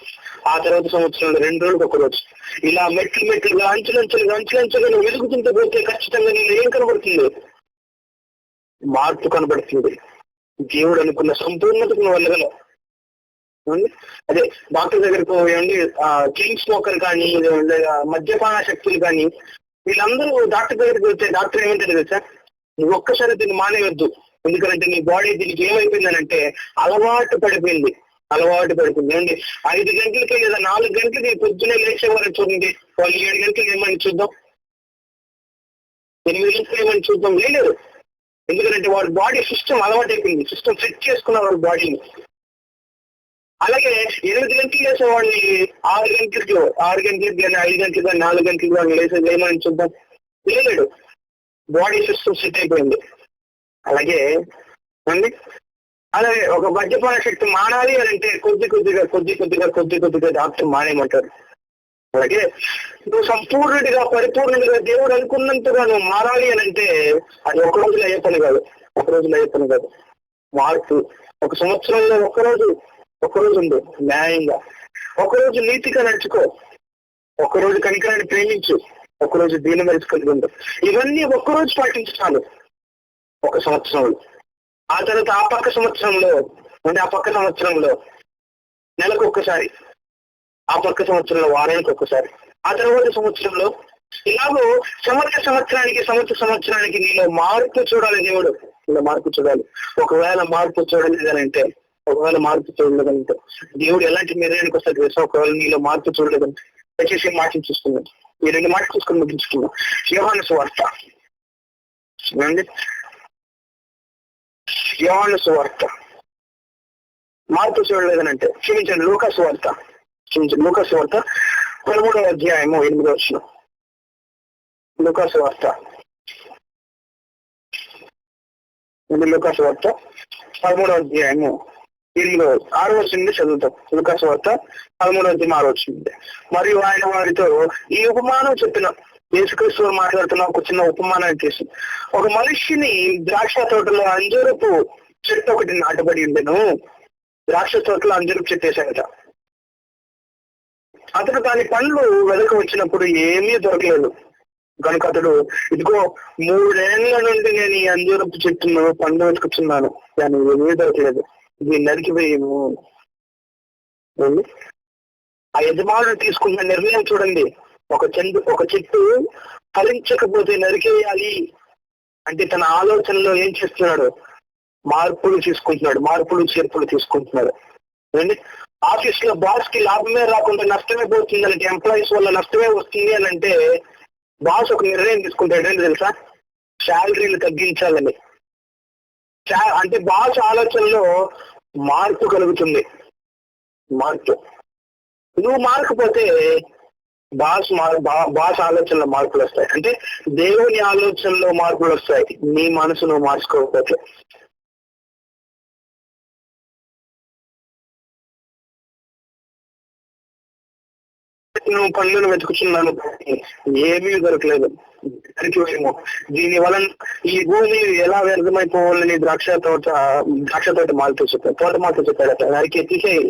S2: ఆ తర్వాత సంవత్సరంలో 2 రోజులకు ఒక రోజు. ఇలా మెట్లుగా అంచులంచులుగా నువ్వు వెలుగుతుంటే పోతే ఖచ్చితంగా నీకు ఏం కనబడుతుంది? మార్పు కనబడుతుంది. దేవుడు అనుకున్న సంపూర్ణతకు నువ్వు వెళ్ళగలవు. అదే డాక్టర్ దగ్గరకు ఏమండి చైన్ స్మోకర్ కానీ మద్యపాన శక్తులు కానీ వీళ్ళందరూ డాక్టర్ దగ్గరికి వెళ్తే డాక్టర్ ఏమంటారు కదా సార్, నువ్వు ఒక్కసారి దీన్ని మానేయొద్దు, ఎందుకంటే నీ బాడీ దీనికి ఏమైపోయిందనంటే అలవాటు పడిపోయింది ఏమండి 5 గంటలకి లేదా 4 గంటలకి పొద్దునే లేచేవారని చూడండి, వాళ్ళు 7 గంటలకి ఏమని చూద్దాం, 8 గంటలకి ఏమని చూద్దాం, లేదు. ఎందుకంటే వాడి బాడీ సిస్టమ్ అలవాటు అయిపోయింది, సిస్టమ్ సెట్ చేసుకున్నారు వాడి బాడీని. అలాగే 8 గంటలు లేసే వాడిని 6 గంటలకి కానీ 5 గంటలకి కానీ 4 గంటలకి వాడిని లేసేది ఏమని చూద్దాం, లేడు. బాడీ సిస్టమ్ సెట్ అయిపోయింది. అలాగే అండి అలాగే ఒక మద్యపాన శక్తి మానాలి అని అంటే కొద్ది కొద్దిగా డాక్టర్ మానేయమంటారు. అలాగే నువ్వు పరిపూర్ణుడిగా దేవుడు అనుకున్నంతగా నువ్వు మారాలి అని అంటే అది ఒక రోజులో అయ్యే పని కాదు. మార్పు ఒక సంవత్సరంలో ఒక్కరోజు ఉండు న్యాయంగా, ఒకరోజు నీతిగా నడుచుకో, ఒకరోజు కనికరాన్ని ప్రేమించు, ఒకరోజు దీని మరిచి కలిగి ఉండు. ఇవన్నీ ఒక్కరోజు పాటించాలి ఒక సంవత్సరంలో. ఆ తర్వాత ఆ పక్క సంవత్సరంలో నెలకు ఒక్కసారి, ఆ పక్క సంవత్సరంలో వారానికి ఒక్కసారి, ఆ తర్వాత సంవత్సరంలో ఇలాగో సంవత్సరానికి నీలో మార్పు చూడాలి. దేవుడు ఇలా మార్పు చూడాలి. ఒకవేళ మార్పు చూడలేదనంటే దేవుడు ఎలాంటి నిర్ణయానికి వస్తే తెలుసా, ఒకవేళ నీలో మార్పు చూడలేదంటే దయచేసి మాటలు చూసుకున్నాం. ఈ 2 మాటలు చూసుకుని ముగించుకున్నాం. యోహాను సువార్త మార్పు చూడలేదనంటే క్షమించండి, లూకా సువార్త 13వ అధ్యాయము 8వ వచనం. లూకా సువార్త 13వ అధ్యాయము 6వ వచనం నుండి చదువుతాం. లూకా సువార్త 13వ అధ్యాయం 6వ వచనం. మరియు ఆయన వారితో ఈ ఉపమానం చెప్పిన, యేసుక్రీస్తు మాట్లాడుతున్న ఒక చిన్న ఉపమానాన్ని చేసి, ఒక మనిషిని ద్రాక్ష తోటలో అంజూరపు చెట్టు ఒకటి నాటబడి ఉండెను. ద్రాక్ష తోటలో అంజూరపు చెట్టు వేశాడట. అతడు దాని పండ్లు వెదక వచ్చినప్పుడు ఏమీ దొరకలేదు కనుక అతడు, ఇదిగో 3 ఏళ్ల నుండి నేను ఈ అంజూరపు చెట్టును పండ్లు వెతుకుతున్నాను, దాని ఏమీ దొరకలేదు, దీన్ని నరికివేయము. ఆ యజమానుడు తీసుకున్న నిర్ణయం చూడండి. ఒక చెట్టు ఫలించకపోతే నరికేయాలి అంటే తన ఆలోచనలో ఏం చేస్తున్నాడు, మార్పులు చేర్పులు తీసుకుంటున్నాడు. ఆఫీస్ లో బాస్ కి లాభమే రాకుండా నష్టమే పోతుంది అంటే, ఎంప్లాయీస్ వల్ల నష్టమే వస్తుంది అని అంటే బాస్ ఒక నిర్ణయం తీసుకుంటాడు. ఏంటి తెలుసా, శాలరీలు తగ్గించాలని. అంటే బాస్ ఆలోచనలో మార్పు కలుగుతుంది. నువ్వు మారకపోతే బాస్ ఆలోచనలో మార్పులు వస్తాయి. అంటే దేవుని ఆలోచనలో మార్పులు వస్తాయి, నీ మనసు నువ్వు మార్చుకోకపోతే. నువ్వు పనులను వెతుకుతున్నాను, ఏమీ దొరకలేదు, దీని వలన ఈ భూమి ఎలా వ్యర్థమైపోవాలని ద్రాక్ష తోట మాలుతూ చెప్పాడు, తోట మాలుతూ చెప్పాడట. దానికి తీసేయి,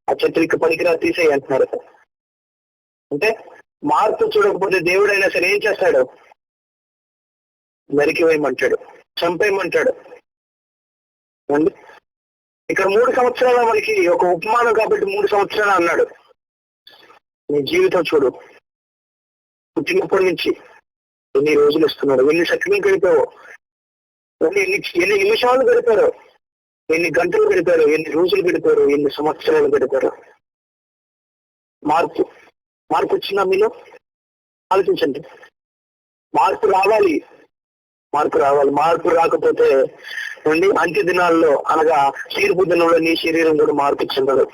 S2: ఆ చెట్టుకి పనికిరా తీసేయి అంటున్నాడు. అంటే మార్పు చూడకపోతే దేవుడైనా సరే ఏం చేస్తాడు, నరికివేయమంటాడు, చంపేయమంటాడు. ఇక్కడ 3 సంవత్సరాలు మనకి ఒక ఉపమానం కాబట్టి 3 సంవత్సరాలు అన్నాడు. నీ జీవితం చూడు, పుట్టినప్పటి నుంచి ఎన్ని రోజులు ఇస్తున్నాడు, ఎన్ని సెకండ్లు గడిపావు, ఎన్ని నిమిషాలు గడిపారు, ఎన్ని గంటలు గడిపారు, ఎన్ని రోజులు గడిపారు, ఎన్ని సంవత్సరాలు గడిపారు. మార్పు వచ్చిందా మీలో? ఆలోచించండి. మార్పు రావాలి. మార్పు రాకపోతే అంత్య దినాల్లో అనగా తీర్పు దినంలో నీ శరీరం కూడా మార్పు చెందదు,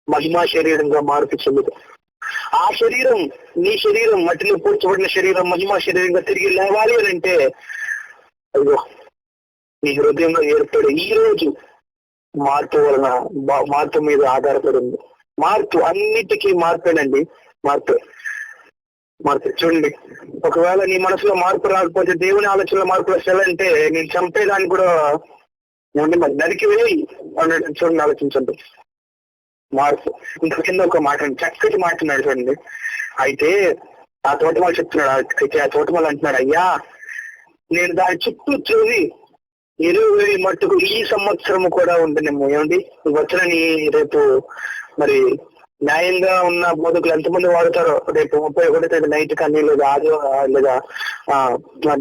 S2: మహిమా శరీరంగా మార్పు చెందదు. ఆ శరీరం, నీ శరీరం, మట్టిలో పూడ్చబడిన శరీరం మహిమా శరీరంగా తిరిగి లేవాలి అని అంటే అదిగో నీ హృదయంలో ఏర్పడే ఈ రోజు మార్పు వలన, మార్పు మీద ఆధారపడింది. మార్పు అన్నిటికీ మార్పేనండి. మార్పు చూడండి. ఒకవేళ నీ మనసులో మార్పు రాకపోతే దేవుని ఆలోచనలో మార్పు వస్తాయంటే నేను చంపేదాన్ని కూడా మరి నరికి వేయి అన్నట్టు చూడండి, ఆలోచించండి. మార్పు. ఇంకా కింద ఒక మాట, చక్కటి మాట్లాడు చూడండి. అయితే ఆ తోటమాలు చెప్తున్నాడు, ఆ తోటమాలు అంటున్నాడు, అయ్యా నేను దాని చుట్టూ 20 మట్టుకు ఈ సంవత్సరము కూడా ఉంటుందేమో. ఏమండి వచ్చరని రేపు మరి న్యాయంగా ఉన్న బోధకులు ఎంతమంది వాడతారో రేపు 31వ తేదీ నైట్ కానీ లేదా ఆదివారం లేదా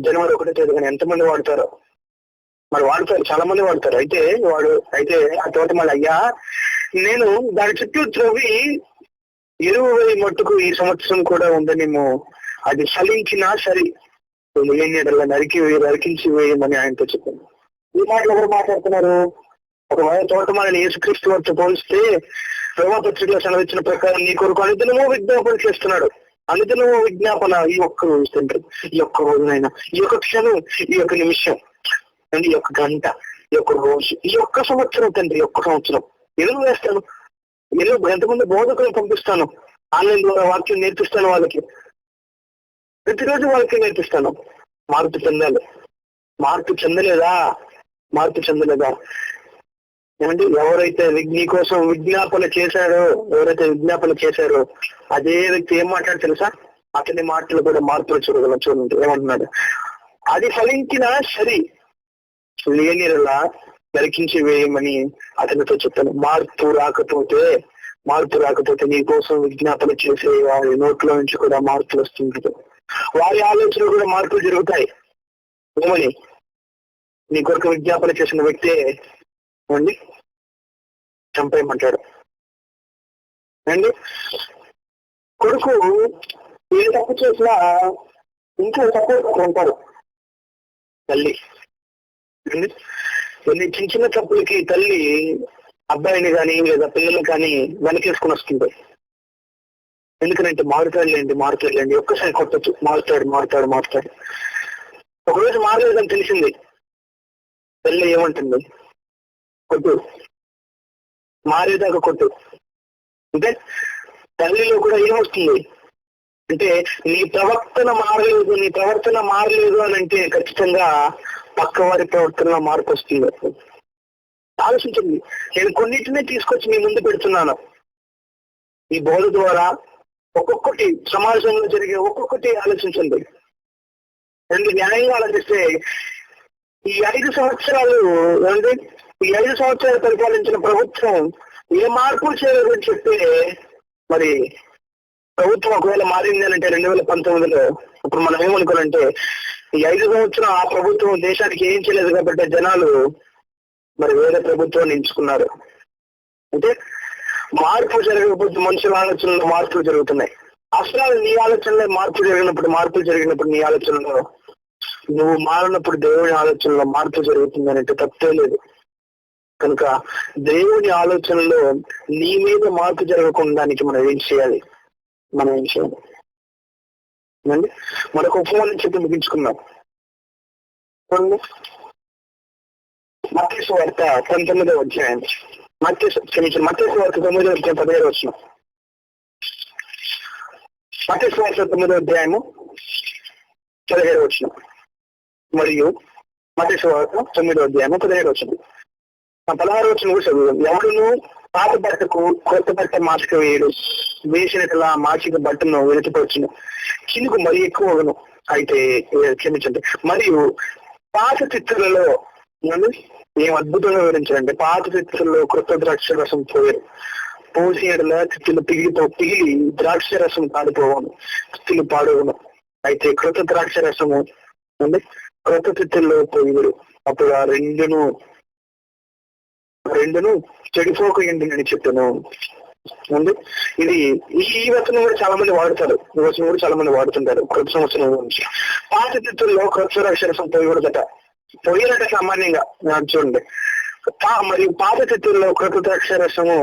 S2: జనవరి 1వ తేదీ కానీ ఎంతమంది వాడతారో మరి వాడతారు, చాలా మంది వాడతారు. అయితే ఆ తోట మళ్ళీ అయ్యా నేను దాని చుట్టూ త్రవ్వి 20 మట్టుకు ఈ సంవత్సరం కూడా ఉండనేమో, అది ఫలించినా సరే నరికించి వేయమని ఆయనతో చెప్పాను. ఈ మాటలు ఎవరు మాట్లాడుతున్నారు? ఒకవేళ తోటమాలని యేసుక్రీస్తు వారితో పోలిస్తే రోమపత్రికలో సెలవిచ్చిన ప్రకారం నీ కొరకు అనుదినము విజ్ఞాపన చేస్తున్నాడు. అనుదినము విజ్ఞాపన ఈ ఒక్క రోజు తండ్రి, ఈ ఒక్క రోజునైనా, ఈ యొక్క క్షణం, ఈ యొక్క నిమిషం అండ్ ఈ యొక్క గంట, ఈ యొక్క రోజు, ఈ ఒక్క సంవత్సరం తండ్రి, ఒక్క సంవత్సరం ఎదురు వేస్తాను. ఎంతమంది బోధకులను పంపిస్తాను, ఆన్లైన్ ద్వారా వాక్యం నేర్పిస్తాను, వాళ్ళకి ప్రతిరోజు వాక్యం నేర్పిస్తాను. మార్పు చెందాలి. మార్పు చెందలేదా ఏమంటే ఎవరైతే నీ కోసం విజ్ఞాపన చేశారో అదే వ్యక్తి ఏం మాట్లాడు తెలుసా? అతని మాటలు కూడా మార్పులు చూడండి ఏమంటున్నాడు, అది ఫలించినా సరే లేనిలా నరికించి వేయమని అతనితో చెప్తాను. మార్పు రాకపోతే నీ కోసం విజ్ఞాపన చేసే వారి నోట్లో నుంచి కూడా మార్పులు వస్తుంటుంది. వారి ఆలోచనలు కూడా మార్పులు జరుగుతాయి. ఏమని? నీ కొరకు విజ్ఞాపన చేసిన వ్యక్తే అండి చంపేయమంటాడు అండి. కొడుకు ఏ తప్పు చేసినా ఇంట్లో సపోర్ట్ ఉంటారు తల్లి. కొన్ని చిన్న తప్పులకి తల్లి అబ్బాయిని కానీ లేదా పిల్లలు కానీ వెనకేసుకుని వస్తుంది. ఎందుకంటే మారుతాడులేండి ఒక్కసారి కొట్టచ్చు, మారుతాడు. ఒకరోజు మారలేదని తెలిసింది, తల్లి ఏమంటుంది? కొట్టు, మారేదాకా కొట్టు. అంటే తల్లిలో కూడా ఏమొస్తుంది అంటే నీ ప్రవర్తన మారలేదు అని అంటే ఖచ్చితంగా పక్క వారి ప్రవర్తనలో మార్పు వస్తుంది. ఆలోచించండి. నేను కొన్నిటినే తీసుకొచ్చి మీ ముందు పెడుతున్నాను. ఈ బోధ ద్వారా ఒక్కొక్కటి సమాజంలో జరిగే ఒక్కొక్కటి ఆలోచించండి. రెండు న్యాయంగా ఆలోచిస్తే ఈ 5 సంవత్సరాలు పరిపాలించిన ప్రభుత్వం ఏ మార్పులు చేయలేదని చెప్తే మరి ప్రభుత్వం ఒకవేళ మారింది అని అంటే 2019లో ఇప్పుడు మనం ఏమనుకోవాలంటే ఈ 5 సంవత్సరం ఆ ప్రభుత్వం దేశానికి ఏం చేయలేదు కాబట్టి జనాలు మరి వేరే ప్రభుత్వాన్ని ఎంచుకున్నారు. అంటే మార్పు జరగకపోతే మనుషుల ఆలోచనలో మార్పులు జరుగుతున్నాయి. అసలు నీ ఆలోచనలో మార్పులు జరిగినప్పుడు నీ ఆలోచనలో నువ్వు మారినప్పుడు దేవుని ఆలోచనలో మార్పు జరుగుతుంది అంటే తప్పే లేదు. కనుక దేవుని ఆలోచనలో నీ మీద మార్పు జరగకుండానికి మనం ఏం చేయాలి? మనకు ఉపమానం చెప్పి ముగించుకున్నాం. మత్తయి సువార్త 19వ అధ్యాయం, మత్తయి సువార్త 9వ అధ్యాయం 17వ వచనం. మత్తయి సువార్త 9వ అధ్యాయము 17వ వచనం మరియు మత్తయి సువార్త 9వ అధ్యాయము 17వ వచనం. 16వ వచనం కూడా చదువు. ఎవడును పాత బట్టకు కొత్త బట్ట మాసిక వేసినట్లా మాసిక బట్టను వెలికిపరచును, చినుకు మరీ ఎక్కువను అయితే క్షమించండి. మరియు పాత తిత్తులలో ఏం అద్భుతంగా వివరించారంటే పాత తిత్తులలో క్రొత్త ద్రాక్ష రసం పోసేయడలా తిత్తులు పిగిలి ద్రాక్ష రసం పాడిపోవను, తిత్తులు పాడవును. అయితే క్రొత్త ద్రాక్ష రసము క్రొత్త తిత్తుల్లో పోయిడు, అప్పుడు ఆ రెండును చెడిపోకండి అని చెప్పాను. ఇది ఈ వచనం కూడా చాలా మంది వాడుతారు. ఈ వచనం కూడా చాలా మంది వాడుతుంటారు. కొత్త సంవత్సరం గురించి పాత తిత్తుల్లో క్రొత్త ద్రాక్షరసం పోయినట్ట సామాన్యంగా చూడండి. మరియు పాత తిత్తుల్లో క్రొత్త ద్రాక్షరసము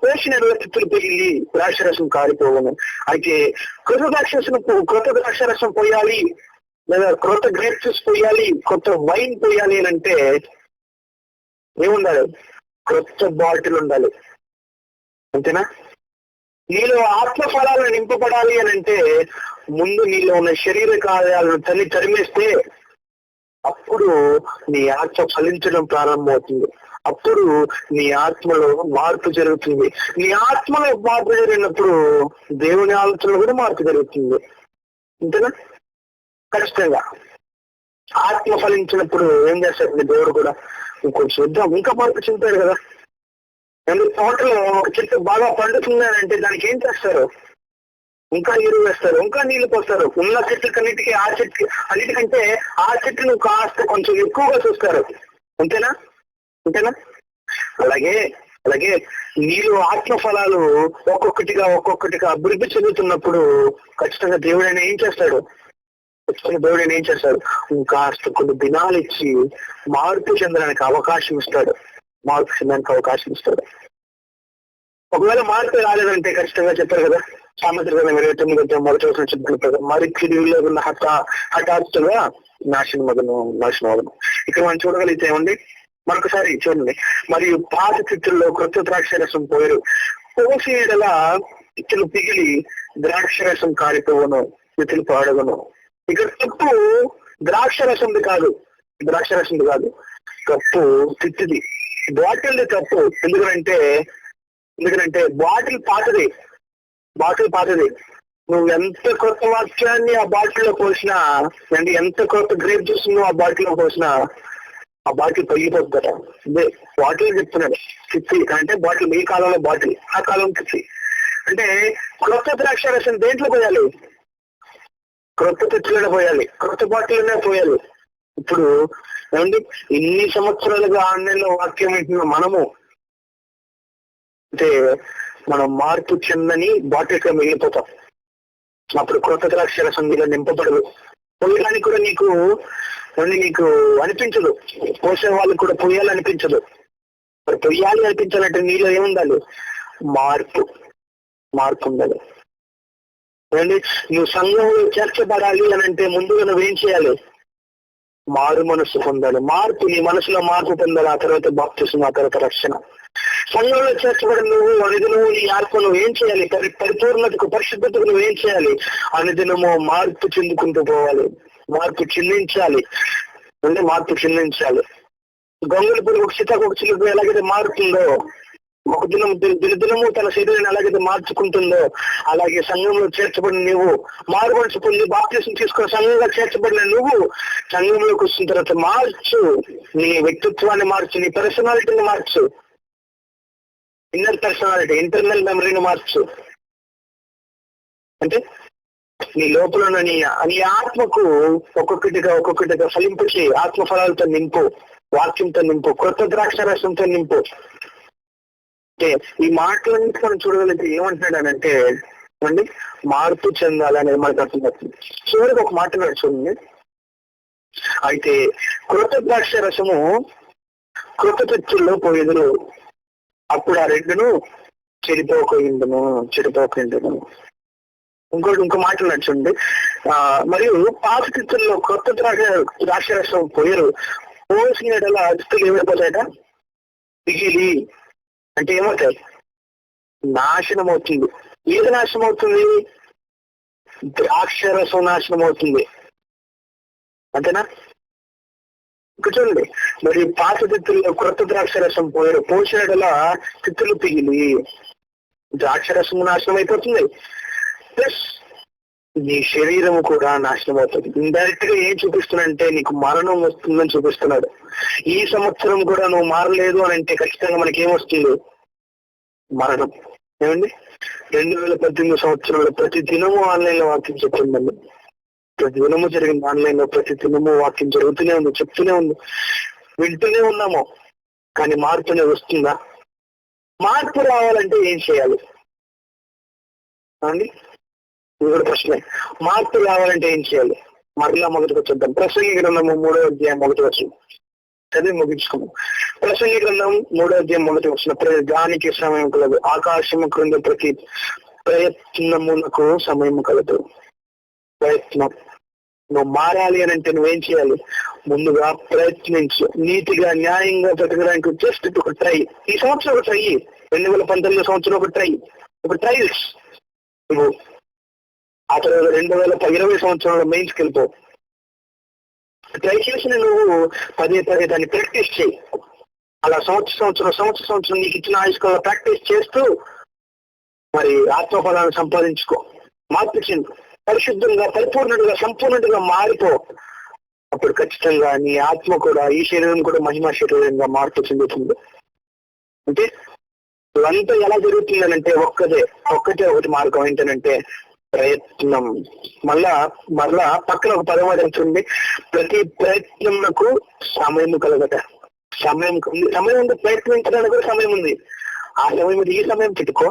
S2: పోసిన తిత్తులు పిగిలి ద్రాక్షరసం కారిపోవను. అయితే క్రొత్త ద్రాక్షరసం పోయాలి లేదా క్రొత్త గ్రేప్ జ్యూస్ పోయాలి, కొత్త వైన్ పోయాలి అని అంటే ఏముండాలి? క్రొత్త బాటిల్ ఉండాలి. అంతేనా? నీలో ఆత్మ ఫలాలను నింపబడాలి అని అంటే ముందు నీలో ఉన్న శరీర కార్యాలను తరిమేస్తే అప్పుడు నీ ఆత్మ ఫలించడం ప్రారంభమవుతుంది. అప్పుడు నీ ఆత్మలో మార్పు జరుగుతుంది. నీ ఆత్మలో మార్పు జరిగినప్పుడు దేవుని ఆలోచనలో కూడా మార్పు జరుగుతుంది. అంతేనా? ఖచ్చితంగా ఆత్మ ఫలించినప్పుడు ఏం చేస్తాడు దేవుడు కూడా ఇంకొంచెం చూద్దాం, ఇంకా మార్పు చెందుతాడు కదా. తోటలో ఒక చెట్టు బాగా పండుతుందంటే దానికి ఏం చేస్తారు? ఇంకా ఎరువు వేస్తారు, ఇంకా నీళ్లు పోస్తారు. ఉన్న చెట్లకన్నిటికీ ఆ చెట్టు అన్నిటికంటే ఆ చెట్టును కాస్త కొంచెం ఎక్కువగా చూస్తారు. అంతేనా? అంతేనా? అలాగే అలాగే నీళ్ళు ఆత్మ ఫలాలు ఒక్కొక్కటిగా అభివృద్ధి చెందుతున్నప్పుడు ఖచ్చితంగా దేవుడైనా ఏం చేస్తాడు? దేవుడైనా ఏం చేస్తాడు? కాస్త కొన్ని దినాలు ఇచ్చి మార్పు చెందడానికి అవకాశం ఇస్తాడు. ఒకవేళ మార్పు రాలేదంటే ఖచ్చితంగా చెప్పారు కదా, సామెతల గ్రంథం 29 మొదటి వచనం చెప్తున్నారు కదా, మరి కిడిలో ఉన్న హఠాత్తుగా నాశనమగను. ఇక్కడ మనం చూడగలిగితే ఏమండి, మరొకసారి చూడండి. మరియు పాత తిత్తుల్లో క్రొత్త ద్రాక్షరసం పోయారు, పోసి ఎడల తిత్తులు పిగిలి ద్రాక్షరసం కారిపోవను, తిత్తులు పాడగను. ఇక్కడ తప్పు ద్రాక్షరసంది కాదు, తప్పు తిత్తిది, బాటిల్ది తప్పు. ఎందుకంటే బాటిల్ పాతది. నువ్వు ఎంత కొత్త వాక్యాన్ని ఆ బాటిల్లో పోసినా, అంటే ఎంత కొత్త గ్రేప్ జ్యూస్ నువ్వు ఆ బాటిల్లో పోసినా ఆ బాటిల్ పగిలిపోతుందట. అదే బాటిల్ చెప్తున్నాడు, తిత్తి అంటే బాటిల్. మీ కాలంలో బాటిల్, ఆ కాలం తిత్తి. అంటే క్రొత్త ద్రాక్షరసం దేంట్లో పోయాలి? క్రొత్త తిత్తులోనే పోయాలి, క్రొత్త బాటిల్లోనే పోయాలి. ఇప్పుడు ఏమండి, ఇన్ని సంవత్సరాలుగా ఆన్లైన్లో వాక్యం వింటున్న మనము అంటే మనం మార్పు చెందని బాటిల్గా మిగిలిపోతాం. అప్పుడు క్రొత్త ద్రాక్షరసం నీలో నింపబడదు. పోయడానికి కూడా నీకు అనిపించదు, పోసే వాళ్ళకి కూడా పోయాలనిపించదు. మరి పొయ్యాలి అనిపించాలంటే నీలో ఏముండాలి? మార్పు ఉండాలి. నువ్వు సంఘంలో చేర్చబడాలి అని అంటే ముందుగా నువ్వేం చేయాలి? మారు మనసు పొందాలి. నీ మనసులో మార్పు పొందాలి. ఆ తర్వాత బాప్తిస్మం, ఆ తర్వాత రక్షణ. సంఘంలో చేర్చబడి నువ్వు అనుదినము నీ ఆత్మ నువ్వేం చేయాలి? పరిపూర్ణతకు, పరిశుద్ధతకు నువ్వేం చేయాలి? అనుదినము మార్పు చెందుకుంటూ పోవాలి, మార్పు చెందించాలి. గొంగళి పురుగు ఒక సీతాకొక చిలుకు ఎలాగైతే మారుతుందో, ఒక దినము తన శరీరాన్ని ఎలాగైతే మార్చుకుంటుందో, అలాగే సంఘంలో చేర్చబడిన నువ్వు మారు మనసు పొంది బాప్తిస్మం తీసుకుని సంఘంగా చేర్చబడిన నువ్వు సంఘంలోకి వచ్చిన తర్వాత మార్చు, నీ వ్యక్తిత్వాన్ని మార్చు, నీ పర్సనాలిటీని మార్చు, ఇన్నర్ పర్సనాలిటీ, ఇంటర్నల్ మెమరీని మార్చు. అంటే నీ లోపల నీ ఆత్మకు ఒక్కొక్కటిగా ఫలింపచి ఆత్మ ఫలాలతో నింపు, వాక్యంతో నింపు, క్రొత్త ద్రాక్షరసంతో నింపు. అంటే ఈ మాటలన్నీ మనం చూడగలిగితే ఏమంటున్నాడనంటే అండి, మార్పు చెందాలనేది మనకు అర్థమవుతుంది. చివరికి ఒక మాట చూడండి. అయితే క్రొత్త ద్రాక్షరసము క్రొత్త తిత్తుల్లో పోయేదురు, అప్పుడు ఆ రెండును చెడిపోకుండును. ఇంకో మాట చూడండి. మరియు పాత తిత్తుల్లో క్రొత్త ద్రాక్షరసం పోయారు, పోసిన తిత్తులు ఏమైపోతాయట? పిగిలి అంటే ఏమవుతాయి? నాశనం అవుతుంది. ఏది నాశనం అవుతుంది? ద్రాక్షరసం నాశనం అవుతుంది. అంతేనా? ఇక్కడ చూడండి, మరి పాత తిత్తుల్లో క్రొత్త ద్రాక్షరసం పోయారు, పోసినలా తిత్తులు పిగిలి ద్రాక్షరసము నాశనం అయిపోతుంది, ప్లస్ నీ శరీరము కూడా నాశనం అవుతుంది. ఇండైరెక్ట్ గా ఏం చూపిస్తున్నాడంటే నీకు మరణం వస్తుందని చూపిస్తున్నాడు. ఈ సంవత్సరం కూడా నువ్వు మారలేదు అని అంటే ఖచ్చితంగా మనకి ఏమొస్తుంది? మరణం. ఏమండి, 2018 సంవత్సరంలో ప్రతి దినము ఆన్లైన్ లో వాక్యం చెప్తుందండి. ప్రతి దినము జరిగింది ఆన్లైన్ లో, ప్రతి దినము వాక్యం జరుగుతూనే ఉంది, చెప్తూనే ఉంది, వింటూనే ఉన్నాము. కానీ మార్పు అనేది వస్తుందా? మార్పు రావాలంటే ఏం చేయాలి అండి? ఇది కూడా ప్రశ్నే. మార్పు రావాలంటే ఏం చేయాలి? మరలా మొదటికి వచ్చేద్దాం. ప్రసంగి గ్రంథము 3వ అధ్యాయం 1వ వచనం చదివి ముగించుకున్నాం. ప్రసంగి గ్రంథం 3వ అధ్యాయం 1వ వచనం, దానికి సమయం కలదు, ఆకాశము క్రింద ప్రతి ప్రయత్నమునకు సమయం కలదు. ప్రయత్నం. నువ్వు మారాలి అని అంటే నువ్వేం చేయాలి? ముందుగా ప్రయత్నించు. నీతిగా న్యాయంగా బ్రతకడానికి జస్ట్ ఒక ట్రై. ఈ సంవత్సరం ఒక ట్రై, 2019 సంవత్సరం ఒక ట్రైల్స్ నువ్వు. ఆ తర్వాత 2020 సంవత్సరంలో మెయిన్స్కి వెళ్ళిపో. ట్రై చేసిన నువ్వు పదే దాన్ని ప్రాక్టీస్ చేయి. అలా సంవత్సరం నీకు ఇచ్చిన ఆయుష్కాలంలో ప్రాక్టీస్ చేస్తూ మరి ఆత్మఫలాన్ని సంపాదించుకో. మార్పు చెందు, పరిశుద్ధంగా, పరిపూర్ణుడిగా, సంపూర్ణుడిగా మారిపో. అప్పుడు ఖచ్చితంగా నీ ఆత్మ కూడా, ఈ శరీరం కూడా మహిమా శరీరంగా మార్పు చెందుతుంది. అంటే ఇవంతా ఎలా జరుగుతుందనంటే ఒక్కటే ఒకటి మార్గం ఏంటనంటే ప్రయత్నం. మరలా పక్కన ఒక పదం అడుగుతుంది, ప్రతి ప్రయత్నంకు సమయం కలగట. సమయం ఉంది, ప్రయత్నించడానికి కూడా సమయం ఉంది. ఆ సమయం ఈ సమయం పెట్టుకో,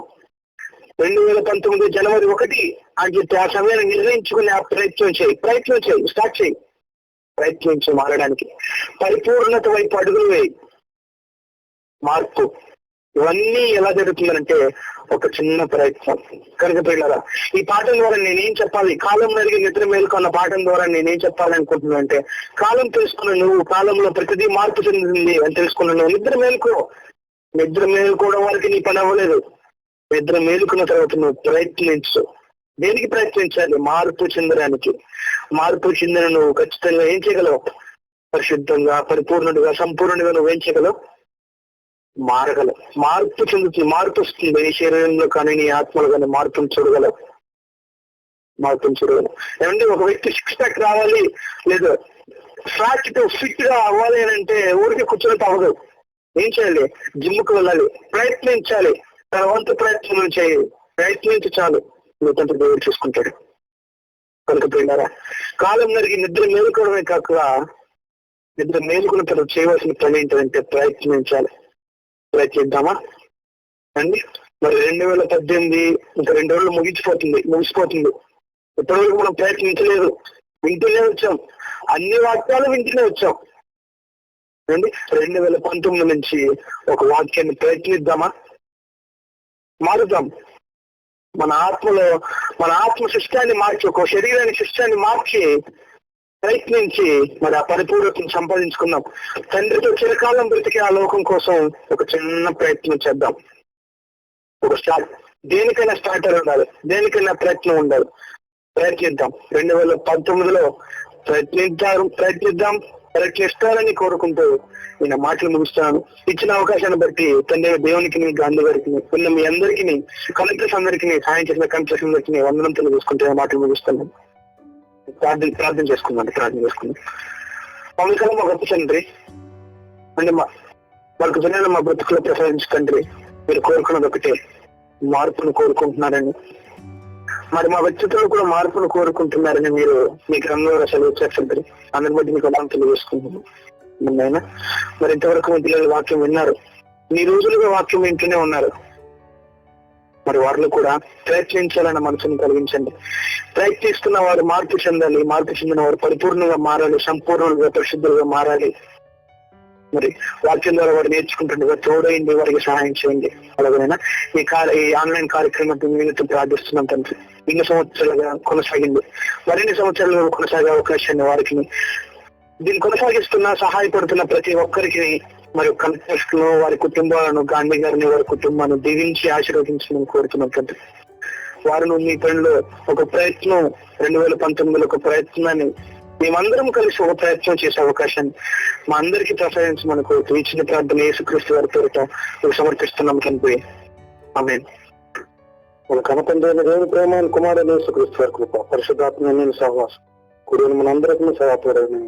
S2: 2019 జనవరి 1 అని చెప్పి ఆ సమయాన్ని నిర్ణయించుకుని ఆ ప్రయత్నం చేయి, స్టార్ట్ చేయి. ప్రయత్నించి మారడానికి, పరిపూర్ణత వైపు అడుగులు వేయి. మార్పు ఇవన్నీ ఎలా జరుగుతుందంటే ఒక చిన్న ప్రయత్నం. కనుక పిల్లరా, ఈ పాఠం ద్వారా నేనేం చెప్పాలి, కాలం నరిగి నిద్ర మేలుకున్న పాఠం ద్వారా నేనేం చెప్పాలి అనుకుంటున్నా అంటే, కాలం తెలుసుకున్న నువ్వు, కాలంలో ప్రతిదీ మార్పు చెందుతుంది అని తెలుసుకున్న నువ్వు నిద్ర మేలుకోవడం వరకు నీ పని అవ్వలేదు. నిద్ర మేలుకున్న తర్వాత నువ్వు ప్రయత్నించు. దేనికి ప్రయత్నించాలి? మార్పు చెందడానికి. మార్పు చెందిన నువ్వు ఖచ్చితంగా ఏం చేయగలవు? పరిశుద్ధంగా, పరిపూర్ణుడిగా, సంపూర్ణుడిగా నువ్వేం చేయగలవు? మారగలవు. మార్పు చెందుతుంది, మార్పు వస్తుంది. నీ శరీరంలో కానీ నీ ఆత్మలో కానీ మార్పును చూడగలవు. ఏమంటే ఒక వ్యక్తి 6 ప్యాక్ రావాలి, లేదా ఫ్యాట్ ఫిట్ గా అవ్వాలి అని అంటే ఊరికి కూర్చొని అవ్వదు. ఏం చేయాలి? జిమ్కి వెళ్ళాలి, ప్రయత్నించాలి. తన వంతు ప్రయత్నం చేయాలి. ప్రయత్నించి చాలు, నువ్వు దేవుడు చూసుకుంటాడు. కనుక పోయినారా, కాలం నరిగి నిద్ర మేలుకోవడమే కాక, నిద్ర మేలుకున్న తర్వాత చేయవలసిన పని ఏంటంటే ప్రయత్నించాలి. ప్రయత్నిద్దామా అండి? మరి 2018 ఇంకా 2 రోజులు ముగిసిపోతుంది. ఇప్పటివరకు మనం ప్రయత్నించలేదు, వింటూనే వచ్చాం. అన్ని వాక్యాలు వింటూనే వచ్చాం అండి. 2019 నుంచి ఒక వాక్యాన్ని ప్రయత్నిద్దామా? మారుదాం. మన ఆత్మ శిష్టాన్ని మార్చి, ఒక శరీరాన్ని శిష్టాన్ని మార్చి ప్రయత్నించి మరి ఆ పరిపూర్ణతను సంపాదించుకుందాం. తండ్రితో చిరకాలం బ్రతికే ఆ లోకం కోసం ఒక చిన్న ప్రయత్నం చేద్దాం. ఒక స్టార్ట్, దేనికైనా స్టార్టర్ ఉండాలి, దేనికైనా ప్రయత్నం ఉండాలి. ప్రయత్నిద్దాం. 2019లో ప్రయత్నిస్తారని కోరుకుంటూ నేను మాటలు ముగిస్తాను. ఇచ్చిన అవకాశాన్ని బట్టి తండ్రి దేవునికి, గాంధీ గారికి, ఉన్న మీ అందరికీ, కలెక్టర్స్ అందరికీ, సాయం చేసిన కలెక్టర్స్ అందరికీ వందనం తెలియజేసుకుంటే మాటలు ముగిస్తాను. ప్రార్థన చేసుకుందాం. మమ్మల్ని మా గొప్ప తండ్రి అంటే వాళ్ళకు జనాలు మా బ్రతుకులో ప్రసాదించండి. మీరు కోరుకున్నది ఒకటే, మార్పును కోరుకుంటున్నారని, మరి మా వ్యక్తిత్వంలో కూడా మార్పును కోరుకుంటున్నారని మీరు మీ గ్రంథంలో సెలవు చేస్తారు. అందరి బట్టి మీకు అర్థం తెలియజేసుకుంటున్నాను. మరి ఇంతవరకు మీ పిల్లలు వాక్యం విన్నారు, ఈ రోజులుగా వాక్యం వింటూనే ఉన్నారు. మరి వారిలో కూడా ప్రయత్నించాలన్న మనసును కలిగించండి. ప్రయత్నిస్తున్న వారు మార్పు చెందాలి, మార్పు చెందిన వారు పరిపూర్ణంగా మారాలి, సంపూర్ణంగా పరిశుద్ధులుగా మారాలి. మరి వాక్యం ద్వారా వారు నేర్చుకుంటుండగా తోడైంది, వారికి సహాయం చేయండి. అలాగైనా ఈ ఆన్లైన్ కార్యక్రమం నిమిత్తం ప్రార్థిస్తున్నాం తండ్రి. ఇన్ని సంవత్సరాలుగా కొనసాగింది, మరిన్ని సంవత్సరాలు కొనసాగే అవకాశాన్ని వారికి, దీన్ని కొనసాగిస్తున్న సహాయపడుతున్న ప్రతి ఒక్కరికి, మరి కలెక్టర్స్ ను, వారి కుటుంబాలను, గాంధీ గారిని, వారి కుటుంబాన్ని దీవించి ఆశీర్వదించమని కోరుతున్నాం తండ్రి. వారు మీ పనిలో ఒక ప్రయత్నం, 2019లో ఒక ప్రయత్నాన్ని మేమందరం కలిసి ఒక ప్రయత్నం చేసే అవకాశాన్ని మా అందరికీ ప్రసాదించమని కోరుతూ ఇచ్చిన ప్రార్థన యేసుక్రీస్తు వారి పేరిట సమర్పిస్తున్నాం తండ్రి. ఆమేన్. మన కనపందైన దేవుని ప్రేమ, కుమారుడు యేసుక్రీస్తు వారి కృప, పరిశుద్ధాత్మ సహవాసం కుడిని మనందరికీ సహాయపడేది.